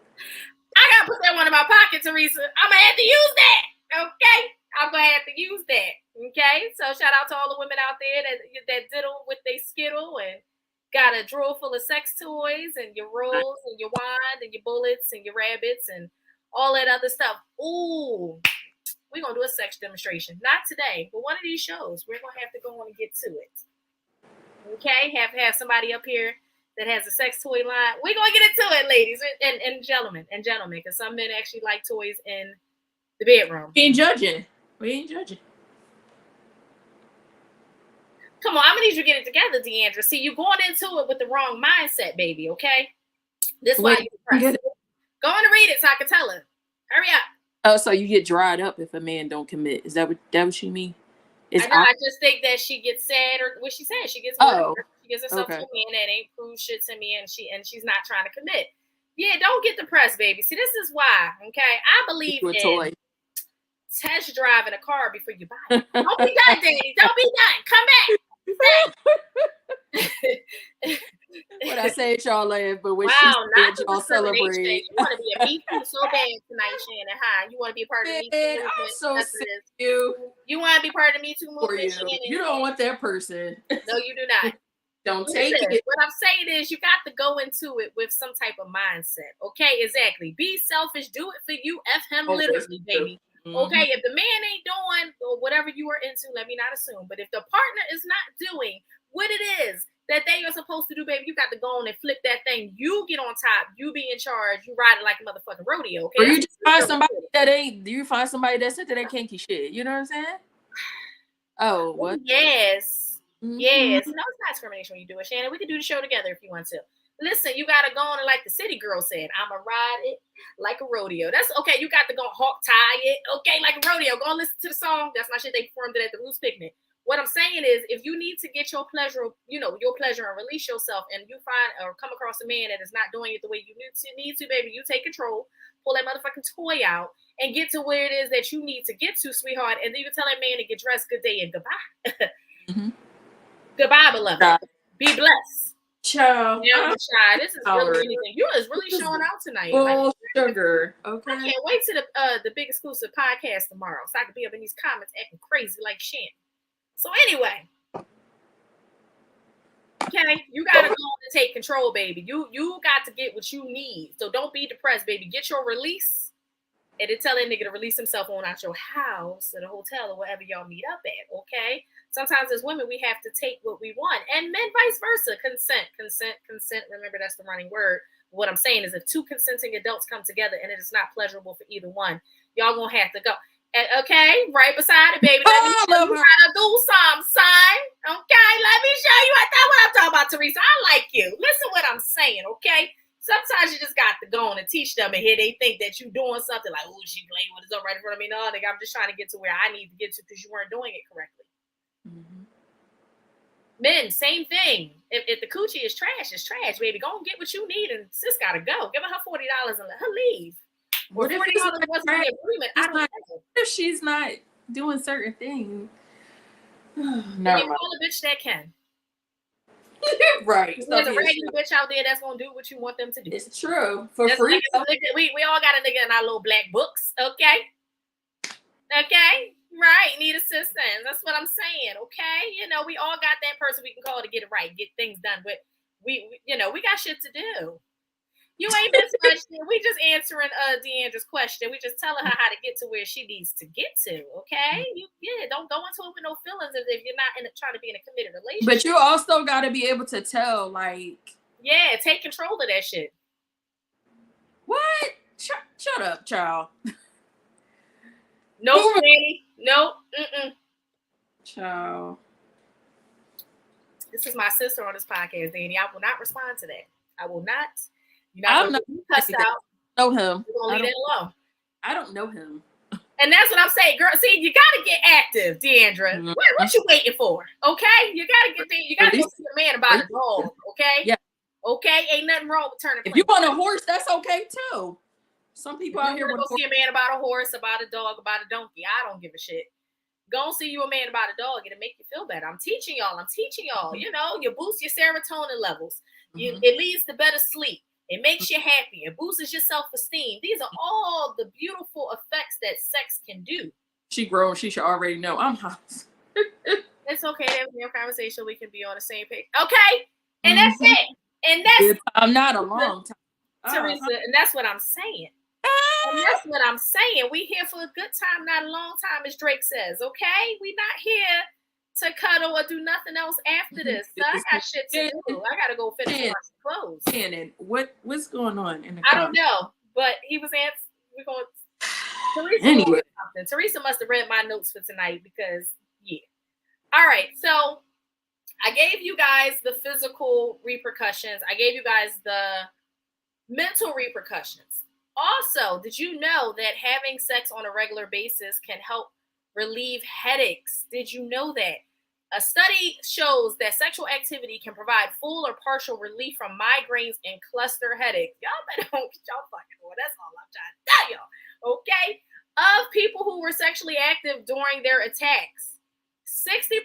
I gotta put that one in my pocket, Teresa. I'm gonna have to use that. Okay? I'm gonna have to use that. Okay? So shout out to all the women out there that diddle with their skittle and got a drawer full of sex toys and your rolls and your wand and your bullets and your rabbits and all that other stuff. Ooh, we're going to do a sex demonstration. Not today, but one of these shows. We're going to have to go on and get to it. Okay? Have somebody up here that has a sex toy line. We're going to get into it, ladies and gentlemen, because some men actually like toys in the bedroom. We ain't judging. Come on, I'm going to need you to get it together, Deandra. See, you're going into it with the wrong mindset, baby, okay? This why you depressed. Go on and read it so I can tell her. Hurry up. Oh, so you get dried up if a man don't commit. Is that what you mean? I just think that she gets sad, or what she said. She gets she gets herself to a man that ain't prove shit to me, and she's not trying to commit. Yeah, don't get depressed, baby. See, this is why. Okay, I believe in test driving a car before you buy it. Don't be done, Danny. Don't be done. Come back. What I say, y'all laugh, but when y'all celebrate. You want to be a Me Too so bad tonight, Shannon. Huh? You want to be a part of the Me Too movement? I'm so sick of you want to be part of the Me Too movement, Shannon? You don't want that person. No, you do not. Don't take it. What I'm saying is you got to go into it with some type of mindset. Okay, exactly. Be selfish. Do it for you. F him literally, baby. Mm-hmm. Okay, if the man ain't doing or whatever you are into, let me not assume. But if the partner is not doing what it is that they are supposed to do, baby, you got to go on and flip that thing. You get on top. You be in charge. You ride it like a motherfucking rodeo. Okay. Or you just find somebody that ain't. Do you find somebody that's into that kinky shit? You know what I'm saying? Oh, what? Yes. Mm-hmm. Yes. No, it's not discrimination when you do it, Shannon. We can do the show together if you want to. Listen, you got to go on and like the city girl said, I'ma ride it like a rodeo. That's okay. You got to go hawk tie it. Okay, like a rodeo. Go and listen to the song. That's my shit. They performed it at the Roots Picnic. What I'm saying is, if you need to get your pleasure, your pleasure and release yourself, and you find or come across a man that is not doing it the way you need to, baby, you take control, pull that motherfucking toy out, and get to where it is that you need to get to, sweetheart. And then you tell that man to get dressed, good day, and goodbye. Mm-hmm. Goodbye, beloved. Be blessed. Ciao. This is really anything. You is really showing out tonight. Oh, sugar. Okay. I can't wait to the big exclusive podcast tomorrow, so I can be up in these comments acting crazy like Shannon. So anyway, okay, you gotta go and take control, baby. You got to get what you need. So don't be depressed, baby. Get your release, and then tell that nigga to release himself on out your house or the hotel or wherever y'all meet up at. Okay. Sometimes as women, we have to take what we want, and men vice versa. Consent. Remember, that's the running word. What I'm saying is, if two consenting adults come together and it is not pleasurable for either one, y'all gonna have to go. Okay, right beside it, baby. Let me show you how to do some, son. Okay, let me show you. That's what I'm talking about, Teresa. I like you. Listen what I'm saying, okay? Sometimes you just got to go on and teach them, and here they think that you doing something like, oh, she playing with us up right in front of me. No, nigga, I'm just trying to get to where I need to get to because you weren't doing it correctly. Mm-hmm. Men, same thing. If the coochie is trash, it's trash, baby. Go and get what you need, and sis gotta go. Give her $40 and let her leave. What if $40 wasn't the agreement? I don't know. If she's not doing certain things, never mind. Call a bitch that can. Right. There's a regular bitch out there that's gonna do what you want them to do. It's true. For free. We all got a nigga in our little black books. Okay. Right. Need assistance. That's what I'm saying. Okay. We all got that person we can call to get it right, get things done. But we got shit to do. You ain't missing much. We just answering Deandra's question. We just telling her how to get to where she needs to get to. Okay. Don't go into it with no feelings if you're not trying to be in a committed relationship. But you also got to be able to tell, like, take control of that shit. What? Shut up, child. Nope, Danny. Nope. Child. This is my sister on this podcast, Danny. I will not respond to that. I will not. I'm not cussed out. Know him. We're gonna leave that alone. I don't know him. And that's what I'm saying, girl. See, you gotta get active, Deandra. Mm-hmm. What you waiting for? Okay, you gotta get there. You gotta go see a man about a dog. Okay. Yeah. Okay. Ain't nothing wrong with turning. If you want a horse, that's okay too. Some people out here want to see a man about a horse, about a dog, about a donkey. I don't give a shit. Go and see you a man about a dog. It'll make you feel better. I'm teaching y'all. Mm-hmm. You boost your serotonin levels. Mm-hmm. It leads to better sleep. It makes you happy. It boosts your self-esteem. These are all the beautiful effects that sex can do. She grown. She should already know. I'm hot. It's okay. There's no conversation. We can be on the same page. Okay. And that's it. And that's I'm not a long time. Teresa, and that's what I'm saying. And that's what I'm saying. We here for a good time, not a long time, as Drake says. Okay? We not here to cuddle or do nothing else after this. So I got shit to do. I gotta go finish my clothes. Shannon, what's going on in the I don't know, but he was we're going Teresa anyway. Something. Teresa must have read my notes for tonight because all right, so I gave you guys the physical repercussions. I gave you guys the Mental repercussions. Also, did you know that having sex on a regular basis can help relieve headaches? Did you know that? A study shows that sexual activity can provide full or partial relief from migraines and cluster headaches. Y'all better don't get y'all fucking on. That's all I'm trying to tell y'all. Okay? Of people who were sexually active during their attacks, 60%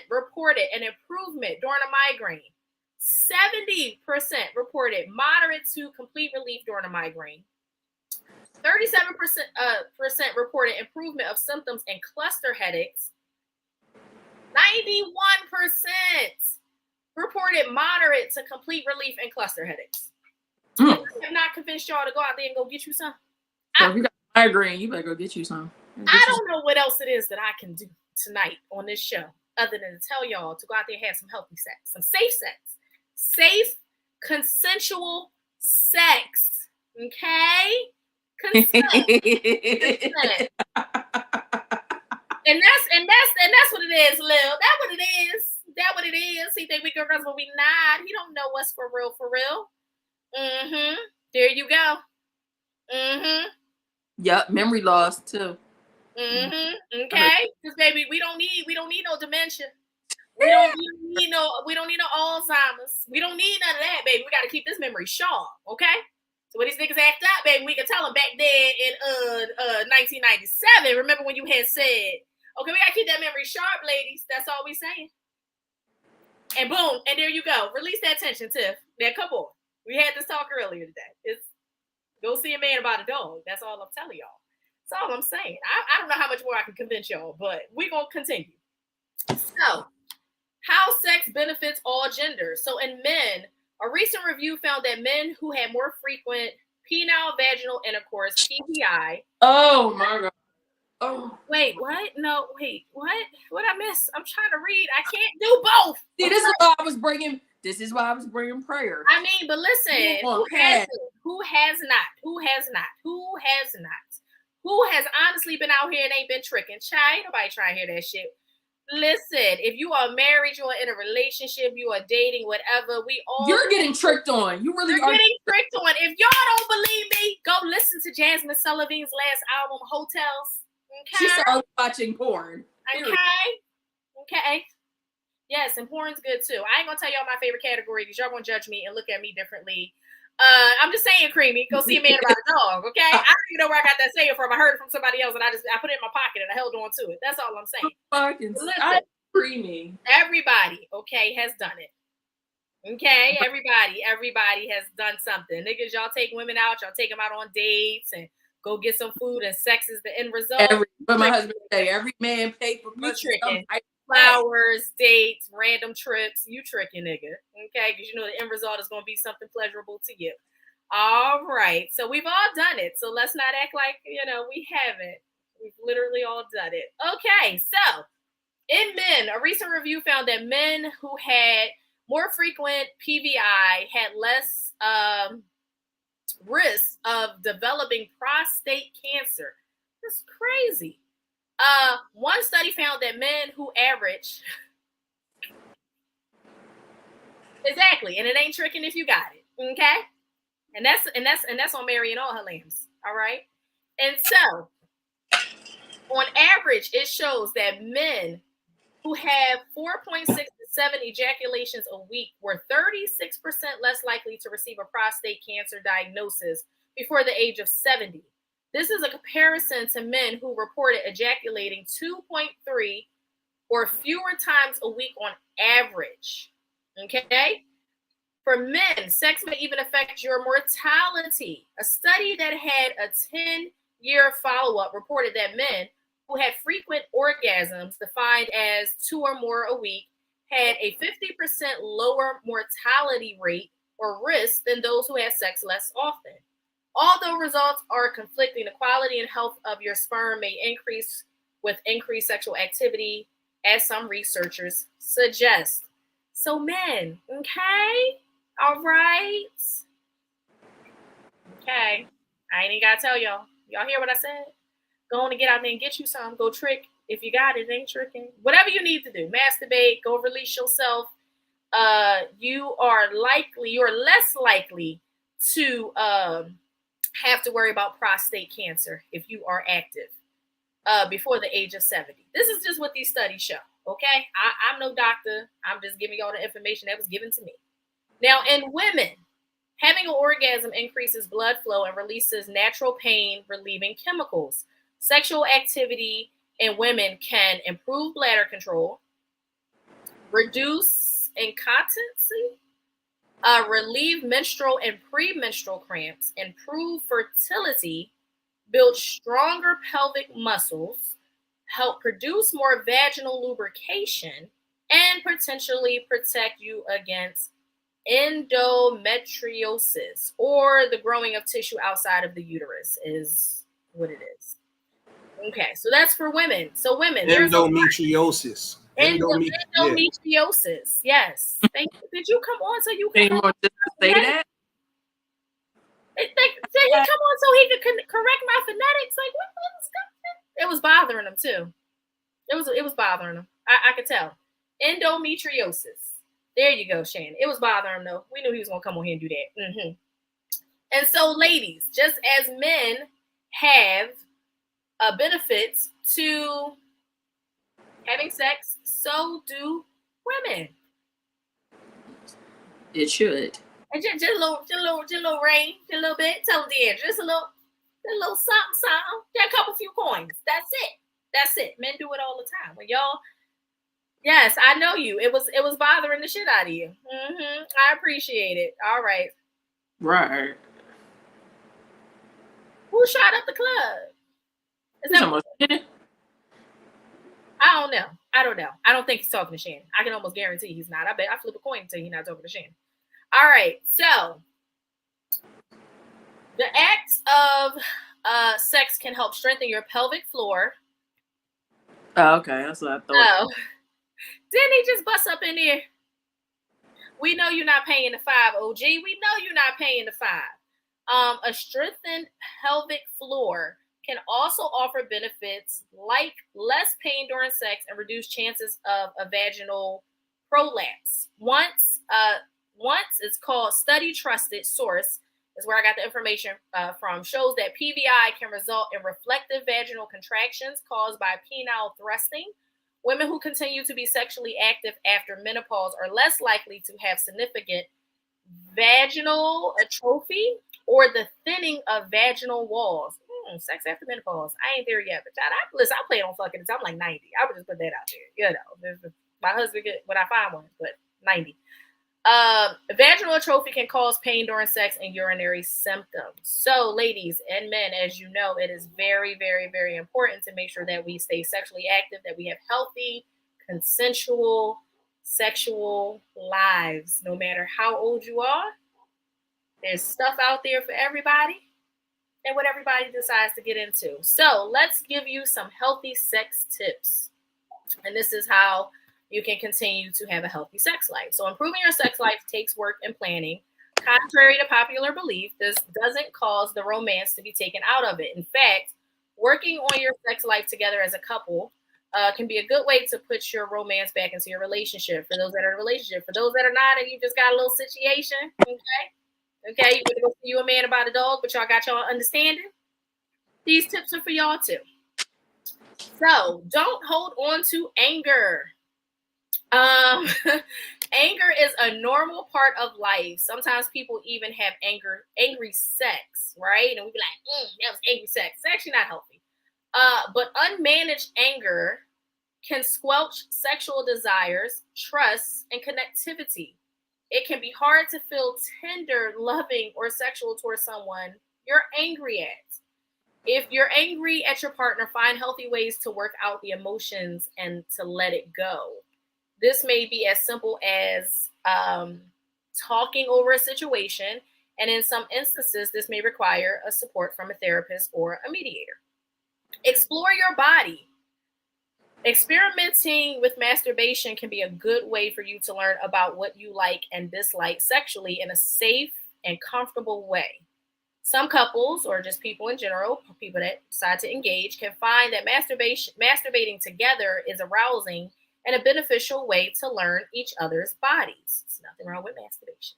reported an improvement during a migraine. 70% reported moderate to complete relief during a migraine. 37% reported improvement of symptoms in cluster headaches. 91% reported moderate to complete relief in cluster headaches. I have not convinced y'all to go out there and go get you some. So if you got a migraine, you better go get you some. I don't know what else it is that I can do tonight on this show other than to tell y'all to go out there and have some healthy sex, some safe sex, safe, consensual sex. Okay? Consent. And that's what it is, Lil. That what it is. That what it is. He think we girls, but we not. He don't know what's for real, for real. There you go. Yep, memory loss too. Okay. Because baby, we don't need no dementia. We don't need no Alzheimer's. We don't need none of that, baby. We gotta keep this memory sharp, okay? So when these niggas act up, baby, we can tell them back then in 1997. Remember when you had said, okay, we gotta keep that memory sharp, ladies. That's all we saying. And boom, and there you go. Release that tension, Tiff. Now come on. We had this talk earlier today. It's go see a man about a dog. That's all I'm telling y'all. That's all I'm saying. I don't know how much more I can convince y'all, but we're gonna continue. So, how sex benefits all genders. So in men, a recent review found that men who had more frequent penile vaginal intercourse, PVI. Oh my God. Oh. Wait, what? No, wait, what? What I miss? I'm trying to read. I can't do both. See, this is why I was bringing prayer. I mean, but listen, who has not? Who has honestly been out here and ain't been tricking? Child, ain't nobody trying to hear that shit. Listen, if you are married, you are in a relationship, you are dating, whatever, you're getting tricked on. You're getting tricked on. If y'all don't believe me, go listen to Jasmine Sullivan's last album, Hotels. Okay. She started watching porn. Okay. Yes, and porn's good too. I ain't gonna tell y'all my favorite category because y'all gonna judge me and look at me differently. I'm just saying, Creamy, go see a man about a dog, okay? I don't even know where I got that saying from. I heard it from somebody else and I put it in my pocket and I held on to it. That's all I'm saying. Listen, Creamy. Everybody, okay, has done it. Okay, everybody has done something. Niggas, y'all take women out, y'all take them out on dates and go get some food, and sex is the end result. But my husband say every man paid for tricking. Flowers, dates, random trips. You tricking, nigga. Okay, because you know the end result is going to be something pleasurable to you. All right, so we've all done it. So let's not act like we haven't. We've literally all done it. Okay, so in men, a recent review found that men who had more frequent PVI had less risk of developing prostate cancer. That's crazy. One study found that men who average exactly, and it ain't tricking if you got it, okay? And that's on Mary and all her lambs, all right? And so, on average, it shows that men who have 4.6 to 7 ejaculations a week were 36% less likely to receive a prostate cancer diagnosis before the age of 70. This is a comparison to men who reported ejaculating 2.3 or fewer times a week on average. Okay? For men, sex may even affect your mortality. A study that had a 10-year follow-up reported that men who had frequent orgasms, defined as 2 or more a week, had a 50% lower mortality rate or risk than those who had sex less often. Although results are conflicting, the quality and health of your sperm may increase with increased sexual activity, as some researchers suggest. So men, okay? All right? Okay. I ain't even got to tell y'all. Y'all hear what I said? Go on and get out there and get you some. Go trick. If you got it, ain't tricking. Whatever you need to do. Masturbate. Go release yourself. You are less likely to have to worry about prostate cancer if you are active before the age of 70. This is just what these studies show. Okay, I'm no doctor. I'm just giving y'all the information that was given to me. Now, in women, having an orgasm increases blood flow and releases natural pain relieving chemicals. Sexual activity in women can improve bladder control, reduce incontinency, relieve menstrual and premenstrual cramps, improve fertility, build stronger pelvic muscles, help produce more vaginal lubrication, and potentially protect you against endometriosis, or the growing of tissue outside of the uterus is what it is. Okay, so that's for women. So women, endometriosis. Endometriosis. Yes. Thank you. Did you come on so you can say that? Did he come on so he could correct my phonetics? Like what was going? It was bothering him too. It was bothering him. I could tell. Endometriosis. There you go, Shannon. It was bothering him though. We knew he was gonna come on here and do that. Mm-hmm. And so, ladies, just as men have benefits to having sex, so do women. It should. And just a little rain, just a little bit. Tell them, Deandra, just a little something. Just a couple few coins. That's it. Men do it all the time. When y'all, yes, I know you. It was bothering the shit out of you. Mm-hmm. I appreciate it. All right. Right. Who shot up the club? Is that I don't know. I don't think he's talking to Shannon. I can almost guarantee he's not. I bet I flip a coin until he's not talking to Shannon. All right. So the act of sex can help strengthen your pelvic floor. Oh, okay. That's what I thought. Oh. Didn't he just bust up in there? We know you're not paying the $5, OG. We know you're not paying the $5. A strengthened pelvic floor can also offer benefits like less pain during sex and reduce chances of a vaginal prolapse. Once it's called Study Trusted Source, is where I got the information from, shows that PVI can result in reflective vaginal contractions caused by penile thrusting. Women who continue to be sexually active after menopause are less likely to have significant vaginal atrophy or the thinning of vaginal walls. Sex after menopause. I ain't there yet, but listen, I play it on fucking until I'm like 90. I would just put that out there. You know, my husband get when I find one, but 90. Vaginal atrophy can cause pain during sex and urinary symptoms. So, ladies and men, as you know, it is very, very, very important to make sure that we stay sexually active, that we have healthy, consensual, sexual lives. No matter how old you are, there's stuff out there for everybody and what everybody decides to get into. So, let's give you some healthy sex tips. And this is how you can continue to have a healthy sex life. So improving your sex life takes work and planning. Contrary to popular belief, this doesn't cause the romance to be taken out of it. In fact, working on your sex life together as a couple can be a good way to put your romance back into your relationship. For those that are in a relationship, for those that are not, and you just got a little situation, okay, you gotta go see you a man about a dog, but y'all got y'all understanding. These tips are for y'all too. So don't hold on to anger. Anger is a normal part of life. Sometimes people even have angry sex, right? And we be like, that was angry sex. It's actually not healthy. But unmanaged anger can squelch sexual desires, trust, and connectivity. It can be hard to feel tender, loving, or sexual towards someone you're angry at. If you're angry at your partner, find healthy ways to work out the emotions and to let it go. This may be as simple as talking over a situation, and in some instances, this may require a support from a therapist or a mediator. Explore your body. Experimenting with masturbation can be a good way for you to learn about what you like and dislike sexually in a safe and comfortable way. Some couples, or just people in general, people that decide to engage, can find that masturbating together is arousing and a beneficial way to learn each other's bodies. There's nothing wrong with masturbation.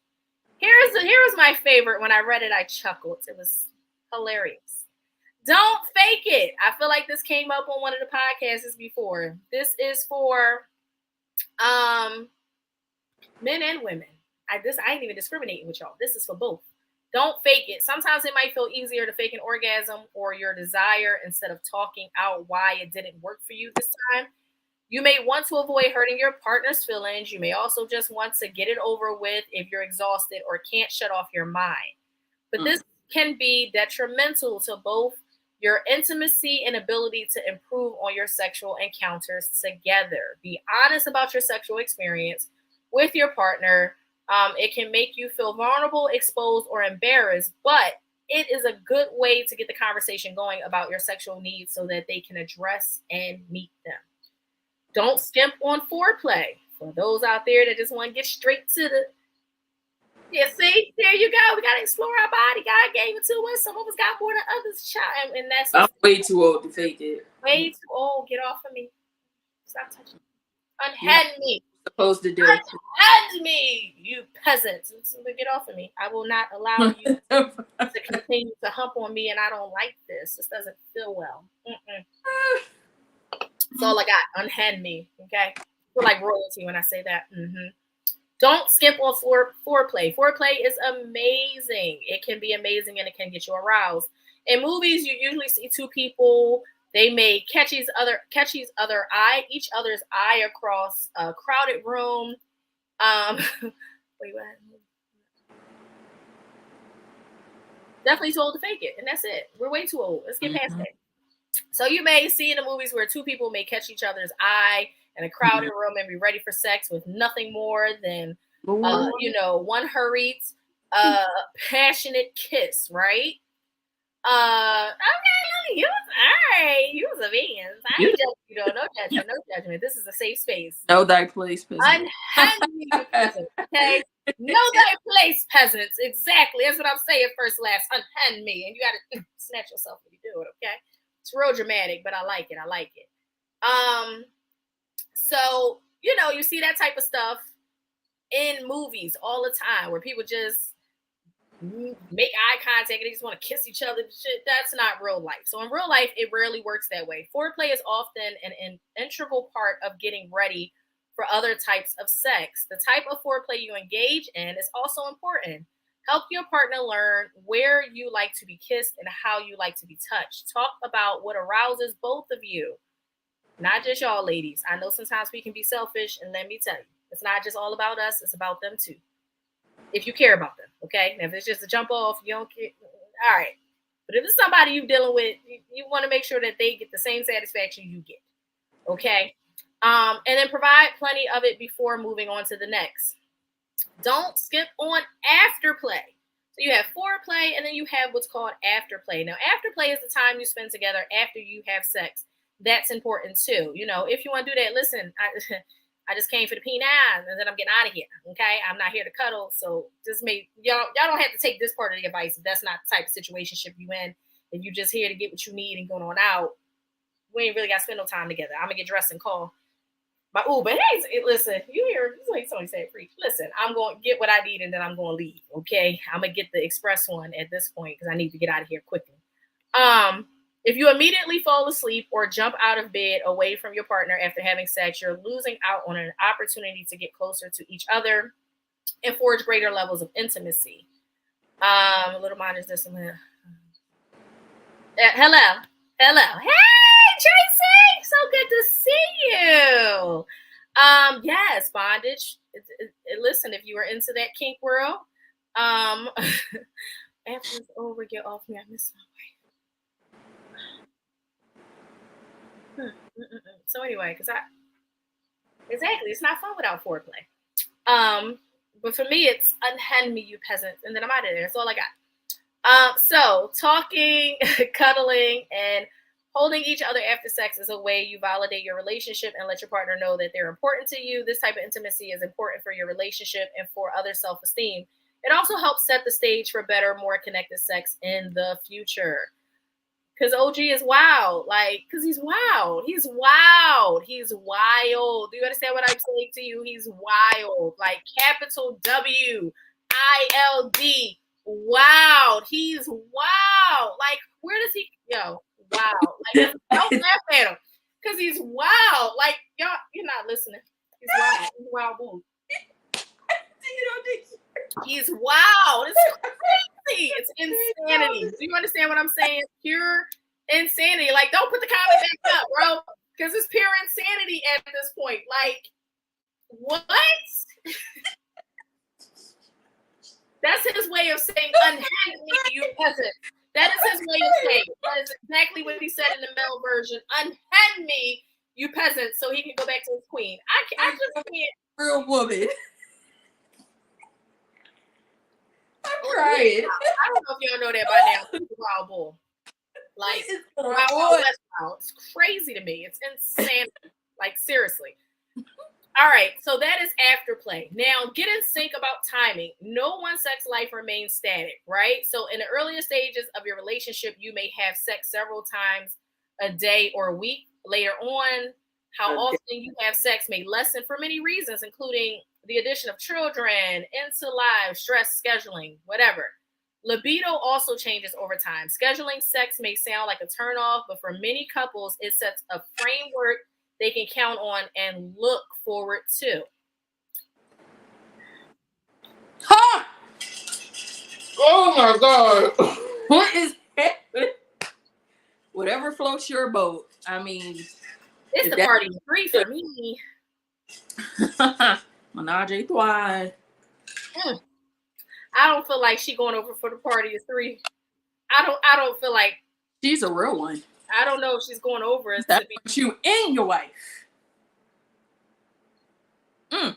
Here was my favorite. When I read it, I chuckled. It was hilarious. Don't fake it. I feel like this came up on one of the podcasts before. This is for men and women. I ain't even discriminating with y'all. This is for both. Don't fake it. Sometimes it might feel easier to fake an orgasm or your desire instead of talking out why it didn't work for you this time. You may want to avoid hurting your partner's feelings. You may also just want to get it over with if you're exhausted or can't shut off your mind. But this can be detrimental to both your intimacy and ability to improve on your sexual encounters together. Be honest about your sexual experience with your partner. It can make you feel vulnerable, exposed, or embarrassed, but it is a good way to get the conversation going about your sexual needs so that they can address and meet them. Don't skimp on foreplay. For those out there that just want to get straight to the... Yeah, see? There you go. We got to explore our body. God gave it to us. Some of us got more than others, child. And that's... I'm way too old to fake it. Way too old. Get off of me. Stop touching me. Unhand me. Supposed to do. Unhand me, you peasants. Get off of me. I will not allow you to continue to hump on me, and I don't like this. This doesn't feel well. That's all I got. Unhand me, okay? I feel like royalty when I say that. Don't skip on foreplay. Foreplay is amazing. It can be amazing, and it can get you aroused. In movies, you usually see two people. They may catch each other's eye across a crowded room. Wait, what? Definitely too old to fake it, and that's it. We're way too old. Let's get past that. So you may see in the movies where two people may catch each other's eye in a crowded room and be ready for sex with nothing more than, one hurried, passionate kiss, right? Okay, you was a man. I ain't judging you, though. No judgment. This is a safe space. Know thy place, peasant. Unhand me, peasants, okay? Know thy place, peasants. Exactly. That's what I'm saying first, last. Unhand me. And you got to snatch yourself when you do it, okay? It's real dramatic, but I like it. So, you see that type of stuff in movies all the time where people just make eye contact and they just want to kiss each other. Shit, that's not real life. So in real life, it rarely works that way. Foreplay is often an integral part of getting ready for other types of sex. The type of foreplay you engage in is also important. Help your partner learn where you like to be kissed and how you like to be touched. Talk about what arouses both of you, not just y'all ladies. I know sometimes we can be selfish, and let me tell you, it's not just all about us. It's about them too. If you care about them, okay? Now, if it's just a jump off, you don't care, all right. But if it's somebody you're dealing with, you want to make sure that they get the same satisfaction you get, okay? And then provide plenty of it before moving on to the next. Don't skip on afterplay. So you have foreplay, and then you have what's called afterplay. Now, afterplay is the time you spend together after you have sex. That's important too. If you want to do that, listen, I just came for the P9 and then I'm getting out of here. Okay. I'm not here to cuddle. So just y'all don't have to take this part of the advice if that's not the type of situationship you in. If you're just here to get what you need and going on out, we ain't really got to spend no time together. I'm gonna get dressed and call. But hey, listen, you hear somebody say preach. Listen, I'm going to get what I need and then I'm going to leave. Okay. I'm going to get the express one at this point because I need to get out of here quickly. If you immediately fall asleep or jump out of bed away from your partner after having sex, you're losing out on an opportunity to get closer to each other and forge greater levels of intimacy. A little mind is this one. Hello. Hey, Tracy. So good to see you. Yes, bondage. Listen, if you were into that kink world, after it's over, get off me. I miss my wife. So anyway, it's not fun without foreplay. But for me, it's unhand me, you peasants, and then I'm out of there. That's all I got. So talking, cuddling, and holding each other after sex is a way you validate your relationship and let your partner know that they're important to you. This type of intimacy is important for your relationship and for other self-esteem. It also helps set the stage for better, more connected sex in the future. Because OG is wild. Because he's wild. He's wild. He's wild. Do you understand what I'm saying to you? He's wild. Capital W. ILD. Wow. He's wow. Like, where does he go? Wow. Like, don't laugh at him. Because he's wild. Like, y'all, you're not listening. He's wild. He's a wild boy. He's wild. It's crazy. It's insanity. Do you understand what I'm saying? Pure insanity. Like, don't put the comment back up, bro. Because it's pure insanity at this point. Like, what? That's his way of saying, unhand me, you peasant. That is his way of saying it. That is exactly what he said in the male version. Unhand me, you peasant, so he can go back to his queen. I just can't. Real woman. I'm crying. I don't know if y'all know that by now. He's a wild bull. Like, wild. It's crazy to me. It's insane. Like, seriously. All right, so that is afterplay. Now, get in sync about timing. No one sex life remains static, right? So in the earlier stages of your relationship, you may have sex several times a day or a week. Later on, how often you have sex may lessen for many reasons, including the addition of children, into life, stress, scheduling, whatever. Libido also changes over time. Scheduling sex may sound like a turnoff, but for many couples, it sets a framework they can count on and look forward to. Ha! Oh my God. What is happening? Whatever floats your boat. I mean, it's the party of three for me. Menage a trois. I don't feel like she going over for the party of three. I don't feel like she's a real one. I don't know if she's going over it. That's you and your wife. Nope.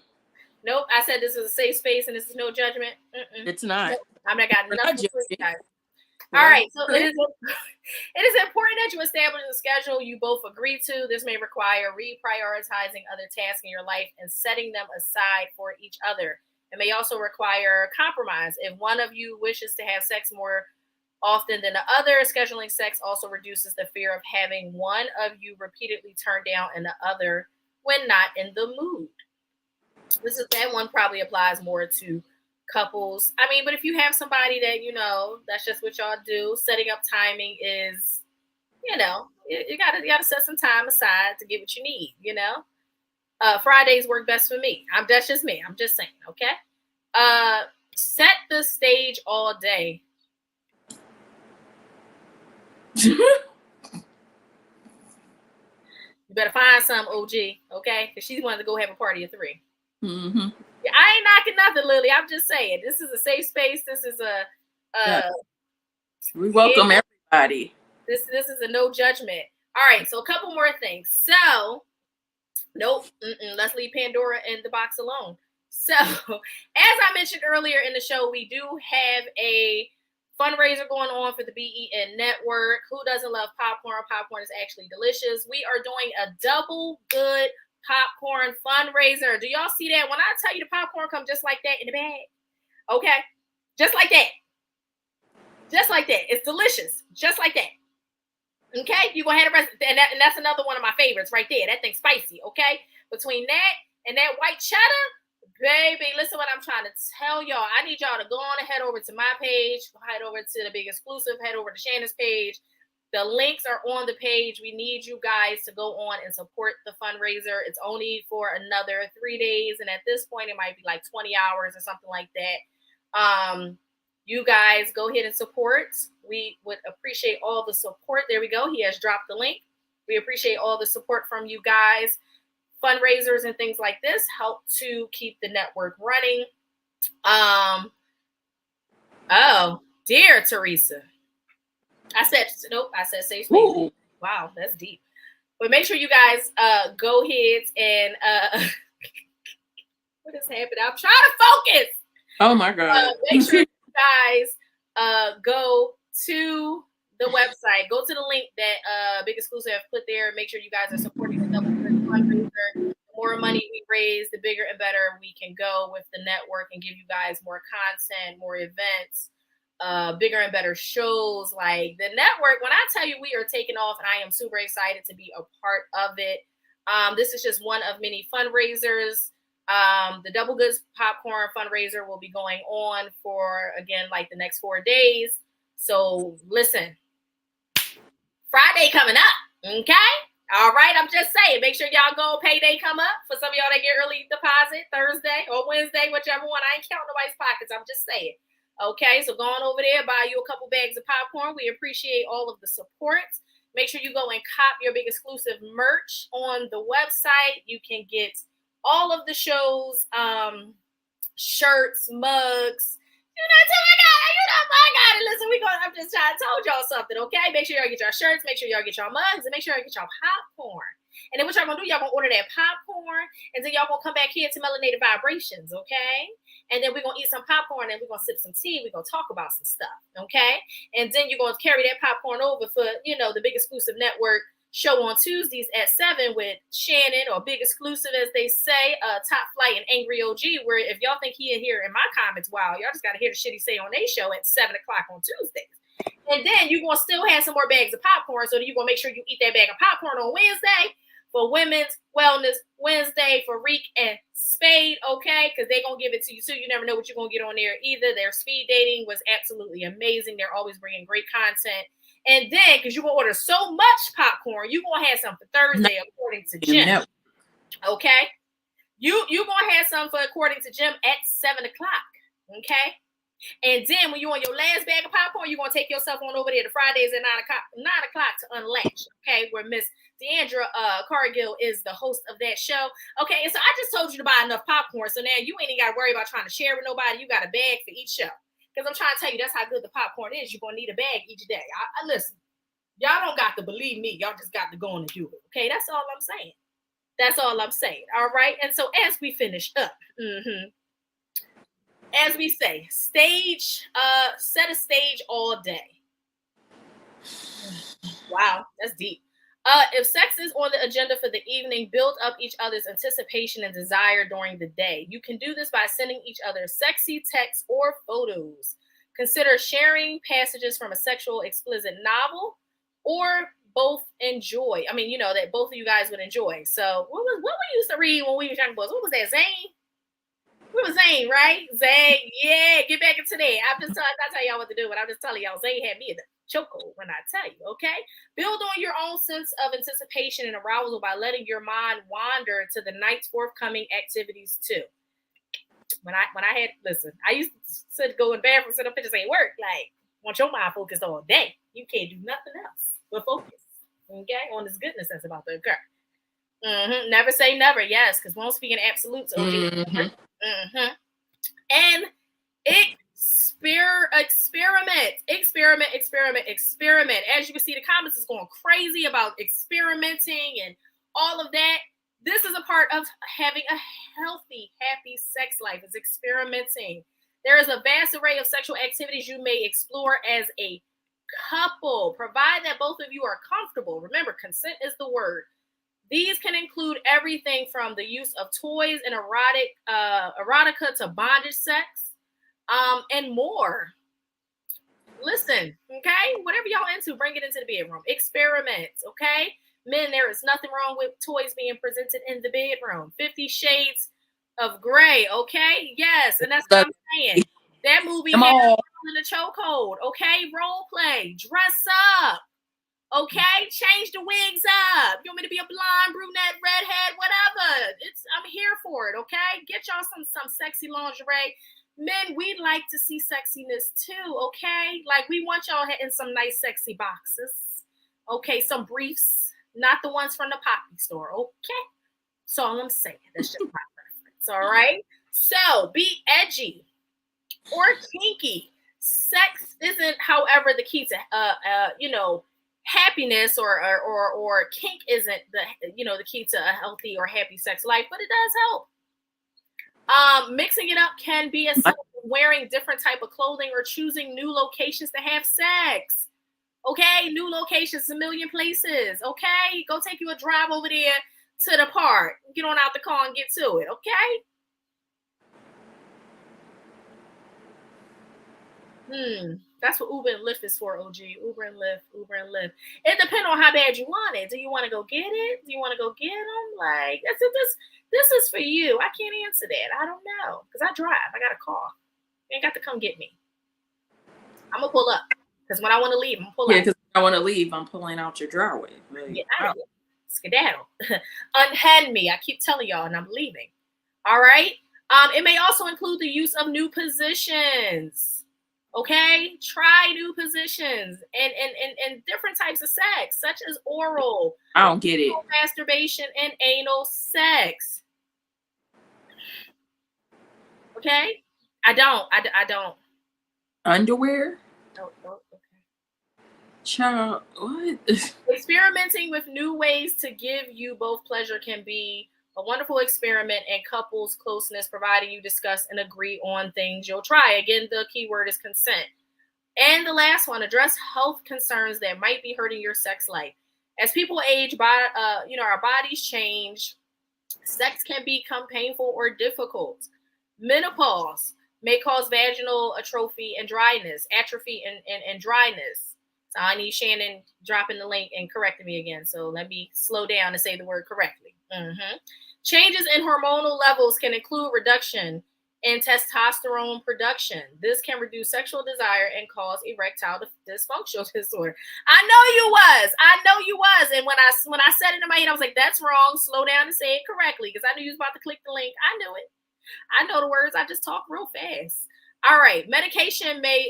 I said this is a safe space and this is no judgment. It's not. Nope. I'm not got nothing for you guys. All right. So it is important that you establish a schedule you both agree to. This may require reprioritizing other tasks in your life and setting them aside for each other. It may also require compromise. If one of you wishes to have sex more often than the other, scheduling sex also reduces the fear of having one of you repeatedly turned down and the other when not in the mood. That one probably applies more to couples. I mean, but if you have somebody that, you know, that's just what y'all do, setting up timing is, you know, you gotta set some time aside to get what you need, you know. Fridays work best for me. That's just me. I'm just saying, okay? Set the stage all day. You better find some OG, okay? Because she wanted to go have a party of three. Mm-hmm. I ain't knocking nothing, Lily. I'm just saying this is a safe space. This is we welcome everybody. This is a no judgment. All right, so a couple more things. So, nope, let's leave Pandora in the box alone. So, as I mentioned earlier in the show, we do have a fundraiser going on for the BEN network. Who doesn't love popcorn? Popcorn is actually delicious. We are doing a double good popcorn fundraiser. Do y'all see that? When I tell you the popcorn come just like that in the bag, okay? Just like that. Just like that. It's delicious. Just like that. Okay? You go ahead and that's another one of my favorites right there. That thing's spicy, okay? Between that and that white cheddar, baby, listen what I'm trying to tell y'all. I need y'all to go on and head over to my page, head over to the Big Exclusive, head over to Shannon's page. The links are on the page. We need you guys to go on and support the fundraiser. It's only for another 3 days. And at this point, it might be like 20 hours or something like that. You guys go ahead and support. We would appreciate all the support. There we go. He has dropped the link. We appreciate all the support from you guys. Fundraisers and things like this help to keep the network running. Oh, dear Teresa. I said safe space. Wow, that's deep. But make sure you guys go ahead and what is happening? I'm trying to focus. Oh my God. Make sure you guys go to the website. Go to the link that Big Exclusive have put there. Make sure you guys are supporting the Double Good fundraiser. The more money we raise, the bigger and better we can go with the network and give you guys more content, more events. Bigger and better shows. Like the network, when I tell you we are taking off, and I am super excited to be a part of it. This is just one of many fundraisers The Double Goods popcorn fundraiser will be going on for, again, like the next 4 days. So listen, Friday coming up, okay? All right, I'm just saying, make sure y'all go payday come up. For some of y'all that get early deposit Thursday or Wednesday, whichever one. I ain't counting nobody's pockets. I'm just saying. Okay, so go on over there, buy you a couple bags of popcorn. We appreciate all of the support. Make sure you go and cop your big exclusive merch on the website. You can get all of the shows, shirts, mugs. My God. Listen, I'm just trying to told y'all something, okay? Make sure y'all get your shirts, make sure y'all get your mugs, and make sure y'all get your popcorn. And then what y'all gonna do, y'all gonna order that popcorn, and then y'all gonna come back here to Melanated Vibrations, okay? And then we're gonna eat some popcorn, and we're gonna sip some tea, we're gonna talk about some stuff, okay? And then you're gonna carry that popcorn over for, the Big Exclusive Network show on Tuesdays at 7 with Shannon, or Big Exclusive, as they say, Top Flight and Angry OG, where if y'all think he in here in my comments, wow, y'all just got to hear the shit he say on their show at 7 o'clock on Tuesdays. And then you're going to still have some more bags of popcorn, so you're going to make sure you eat that bag of popcorn on Wednesday for Women's Wellness Wednesday for Reek and Spade, okay? Because they're going to give it to you, too. You never know what you're going to get on there either. Their speed dating was absolutely amazing. They're always bringing great content. And then, because you're going to order so much popcorn, you're going to have some for Thursday, according to Jim. Okay? You're going to have some for, according to Jim, at 7 o'clock. Okay? And then, when you're on your last bag of popcorn, you're going to take yourself on over there to Fridays at 9 o'clock to Unlatch. Okay? Where Miss Deandra Cargill is the host of that show. Okay? And so, I just told you to buy enough popcorn. So now you ain't even got to worry about trying to share with nobody. You got a bag for each show. Because I'm trying to tell you, that's how good the popcorn is. You're going to need a bag each day. I listen, y'all don't got to believe me. Y'all just got to go on and do it. Okay, that's all I'm saying. That's all I'm saying. All right. And so as we finish up, as we say, set a stage all day. Wow, that's deep. If sex is on the agenda for the evening, build up each other's anticipation and desire during the day. You can do this by sending each other sexy texts or photos. Consider sharing passages from a sexual explicit novel, or both enjoy. I mean, that both of you guys would enjoy. So what we used to read when we were young boys? What was that, Zane? What was Zane, right? Zane, yeah, get back into that. I'm not telling y'all what to do, but I'm just telling y'all, Zane had me in the chokehold when I tell you, okay? Build on your own sense of anticipation and arousal by letting your mind wander to the night's forthcoming activities too. When I used to go in the bathroom, sit up pictures ain't work. Like, want your mind focused all day. You can't do nothing else but focus, okay, on this goodness that's about to occur. Never say never, yes, because we won't speak in absolutes. And experiment. As you can see, the comments is going crazy about experimenting and all of that. This is a part of having a healthy, happy sex life, is experimenting. There is a vast array of sexual activities you may explore as a couple, provided that both of you are comfortable. Remember, consent is the word. These can include everything from the use of toys and erotica to bondage sex, and more. Listen, okay? Whatever y'all into, bring it into the bedroom. Experiment, okay? Men, there is nothing wrong with toys being presented in the bedroom. 50 Shades of Grey, okay? Yes, and that's what I'm saying. That movie has in the chokehold, okay? Role play, dress up. Okay, change the wigs up. You want me to be a blonde, brunette, redhead, whatever? I'm here for it. Okay, get y'all some sexy lingerie. Men, we like to see sexiness too. Okay, like we want y'all in some nice, sexy boxes. Okay, some briefs, not the ones from the poppy store. Okay, that's all I'm saying. That's just my preference. All right. So be edgy or kinky. Sex isn't, however, the key to happiness or kink isn't the key to a healthy or happy sex life, but it does help. Mixing it up can be as simple as wearing different type of clothing or choosing new locations to have sex. Okay, new locations, a million places. Okay, go take you a drive over there to the park. Get on out the car and get to it. Okay. That's what Uber and Lyft is for, OG. Uber and Lyft. It depends on how bad you want it. Do you want to go get it? Do you want to go get them? Like, this is for you. I can't answer that. I don't know. Because I drive. I got a car. You ain't got to come get me. I'm going to pull up. Because when I want to leave, I'm going to pull up. Yeah, because when I want to leave, I'm pulling out your driveway. Like, yeah, skedaddle. Unhand me. I keep telling y'all, and I'm leaving. All right? It may also include the use of new positions. Okay? Try new positions and different types of sex, such as oral. I don't get it. Masturbation and anal sex. Okay? I don't. Underwear? Oh, okay. Child, what? Experimenting with new ways to give you both pleasure can be a wonderful experiment and couples closeness, providing you discuss and agree on things you'll try. Again, the key word is consent. And the last one, address health concerns that might be hurting your sex life. As people age, our bodies change. Sex can become painful or difficult. Menopause may cause vaginal atrophy and dryness, atrophy and dryness. So I need Shannon dropping the link and correcting me again. So let me slow down and say the word correctly. Changes in hormonal levels can include reduction in testosterone production. This can reduce sexual desire and cause erectile dysfunctional disorder. I know you was. And when I said it in my head, I was like, that's wrong. Slow down and say it correctly because I knew you was about to click the link. I knew it. I know the words. I just talk real fast. All right. Medication may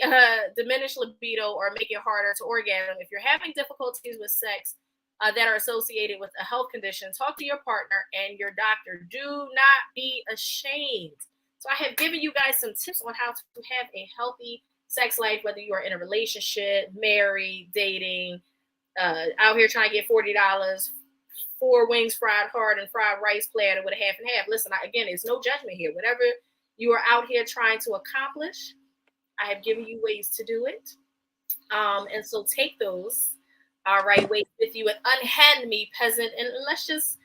diminish libido or make it harder to orgasm. If you're having difficulties with sex that are associated with a health condition, talk to your partner and your doctor. Do not be ashamed. So I have given you guys some tips on how to have a healthy sex life, whether you are in a relationship, married, dating, out here trying to get $40, 4 wings fried hard and fried rice platter with a half and half. Listen, again, there's no judgment here. Whatever you are out here trying to accomplish, I have given you ways to do it. And so take those, ways with you and unhand me, peasant, and let's just,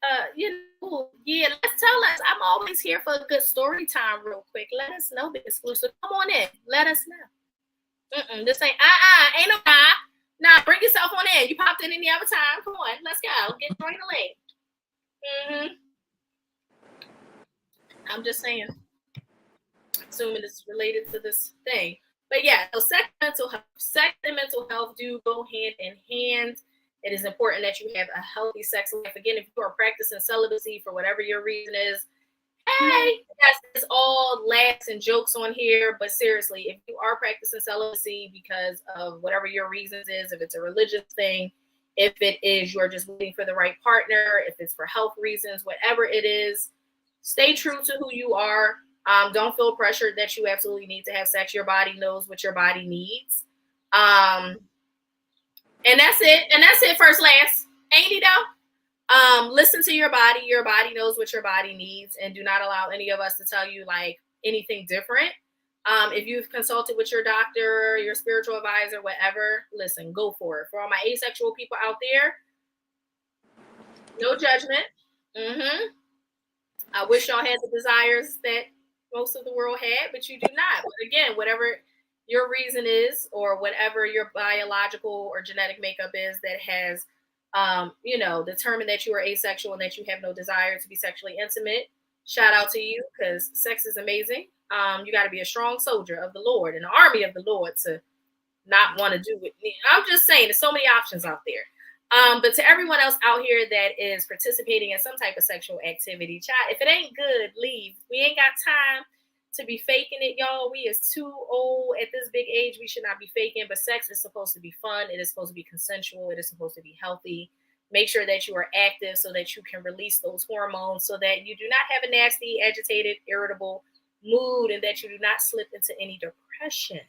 let's tell us. I'm always here for a good story time real quick. Let us know the exclusive. Come on in. Let us know. This ain't, ain't no guy. Nah, bring yourself on in. You popped in any other time. Come on, let's go. Join the link. I'm just saying. Assuming it's related to this thing. But yeah, so sex and mental health do go hand in hand. It is important that you have a healthy sex life. Again, if you are practicing celibacy for whatever your reason is, hey, it's all laughs and jokes on here. But seriously, if you are practicing celibacy because of whatever your reasons is, if it's a religious thing, if it is you're just waiting for the right partner, if it's for health reasons, whatever it is, stay true to who you are. Don't feel pressured that you absolutely need to have sex. Your body knows what your body needs. And that's it, first, last. Ain't it though? Listen to your body. Your body knows what your body needs, and do not allow any of us to tell you like anything different. If you've consulted with your doctor, your spiritual advisor, whatever, listen, go for it. For all my asexual people out there, no judgment. I wish y'all had the desires that most of the world had, but you do not. But again, whatever your reason is, or whatever your biological or genetic makeup is that has, determined that you are asexual and that you have no desire to be sexually intimate, shout out to you, because sex is amazing. You got to be a strong soldier of the Lord, an army of the Lord, to not want to do it. I'm just saying, there's so many options out there. But to everyone else out here that is participating in some type of sexual activity, child, if it ain't good, leave. We ain't got time to be faking it, y'all. We is too old at this big age. We should not be faking, but sex is supposed to be fun. It is supposed to be consensual. It is supposed to be healthy. Make sure that you are active so that you can release those hormones, so that you do not have a nasty, agitated, irritable mood, and that you do not slip into any depression.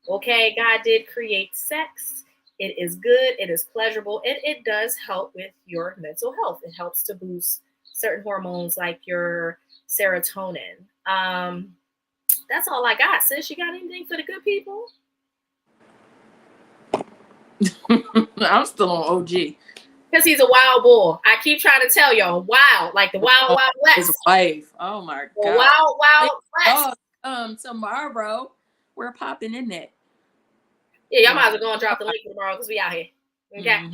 Okay, God did create sex. It is good. It is pleasurable. And it does help with your mental health. It helps to boost certain hormones like your serotonin. That's all I got, sis. You got anything for the good people? I'm still on OG. Because he's a wild boy. I keep trying to tell y'all, wild, like the wild, wild west. His wife. Oh my God. Wild, wild west. Tomorrow We're popping in that. Yeah, y'all might as well go and drop the link tomorrow because we out here. Okay,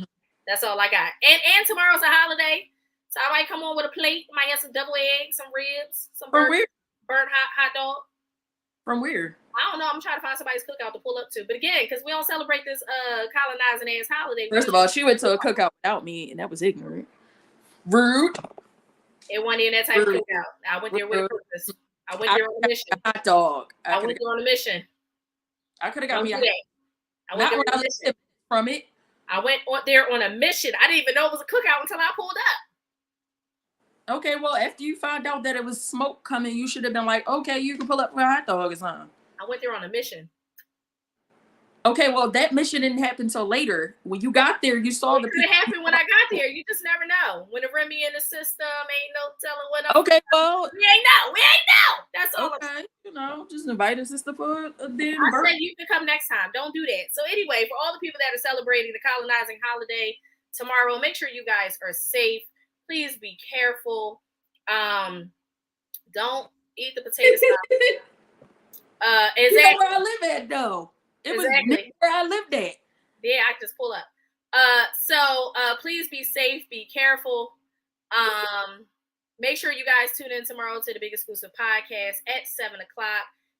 That's all I got. And tomorrow's a holiday, so I might come on with a plate. Might have some double eggs, some ribs, some burnt hot dog. From where? I don't know. I'm trying to find somebody's cookout to pull up to. But again, because we don't celebrate this colonizing ass holiday. First of all, she went to a cookout without me, and that was ignorant. Rude. It wasn't even that type of cookout. I went there with a purpose. I went there on a mission. A hot dog. I went there on a mission. I could have got me a I went there on a mission. From it. I went there on a mission. I didn't even know it was a cookout until I pulled up. Okay, well, after you found out that it was smoke coming, you should have been like, okay, you can pull up for a hot dog or something. I went there on a mission. Okay, well, that mission didn't happen till later. When you got there, you saw the people. It happened when I got there. You just never know. When the Remy in the system, ain't no telling what. Okay, well, we ain't know. That's all. Okay, just invite a sister for a damn I said you can come next time. Don't do that. So anyway, for all the people that are celebrating the colonizing holiday tomorrow, make sure you guys are safe. Please be careful. Don't eat the potato salad. You know where I live at, though. It was where I lived at. Yeah, I just pull up. So please be safe, be careful. Make sure you guys tune in tomorrow to the Big Exclusive Podcast at 7:00.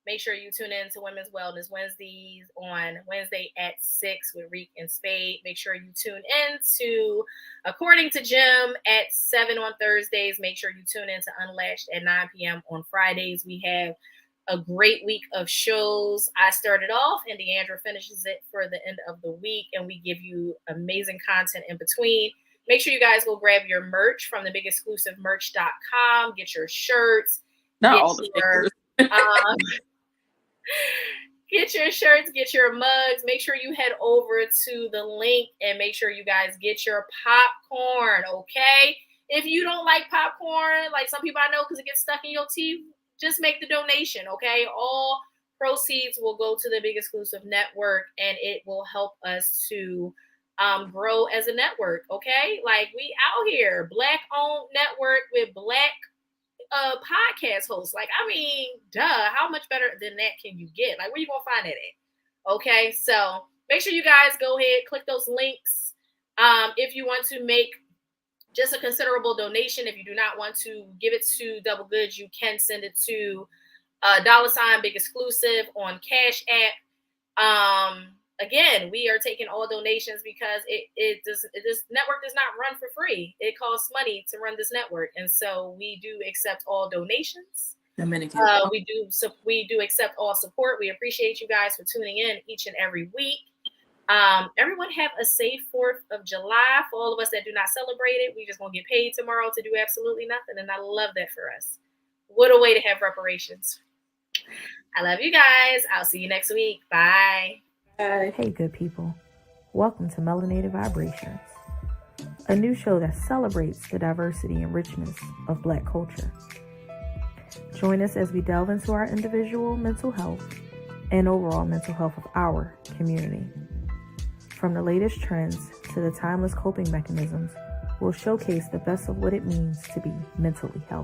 Make sure you tune in to Women's Wellness Wednesdays on Wednesday at 6 with Reek and Spade. Make sure you tune in to According to Jim at 7 on Thursdays. Make sure you tune in to Unlatched at 9 p.m. on Fridays. We have a great week of shows. I started off and Deandra finishes it for the end of the week, and we give you amazing content in between. Make sure you guys go grab your merch from thebiggexclusivemerch.com. Get your shirts. Get your shirts, get your mugs. Make sure you head over to the link and make sure you guys get your popcorn, okay? If you don't like popcorn, like some people I know because it gets stuck in your teeth, just make the donation, okay? All proceeds will go to the Big Exclusive Network, and it will help us to grow as a network, okay? Like, we out here, Black-owned network with Black podcast hosts. Like, I mean, how much better than that can you get? Like, where you gonna find that at? Okay, so make sure you guys go ahead, click those links. If you want to make just a considerable donation, if you do not want to give it to Double Goods, you can send it to $ Big Exclusive on Cash App. Again, we are taking all donations because this network does not run for free. It costs money to run this network, and so we do accept all donations. We do accept all support. We appreciate you guys for tuning in each and every week. Everyone have a safe 4th of July. For all of us that do not celebrate it, we just gonna get paid tomorrow to do absolutely nothing, and I love that for us. What a way to have reparations. I love you guys. I'll see you next week. Bye. Hey, good people. Welcome to Melanated Vibrations, a new show that celebrates the diversity and richness of Black culture. Join us as we delve into our individual mental health and overall mental health of our community. From the latest trends to the timeless coping mechanisms, we'll showcase the best of what it means to be mentally healthy.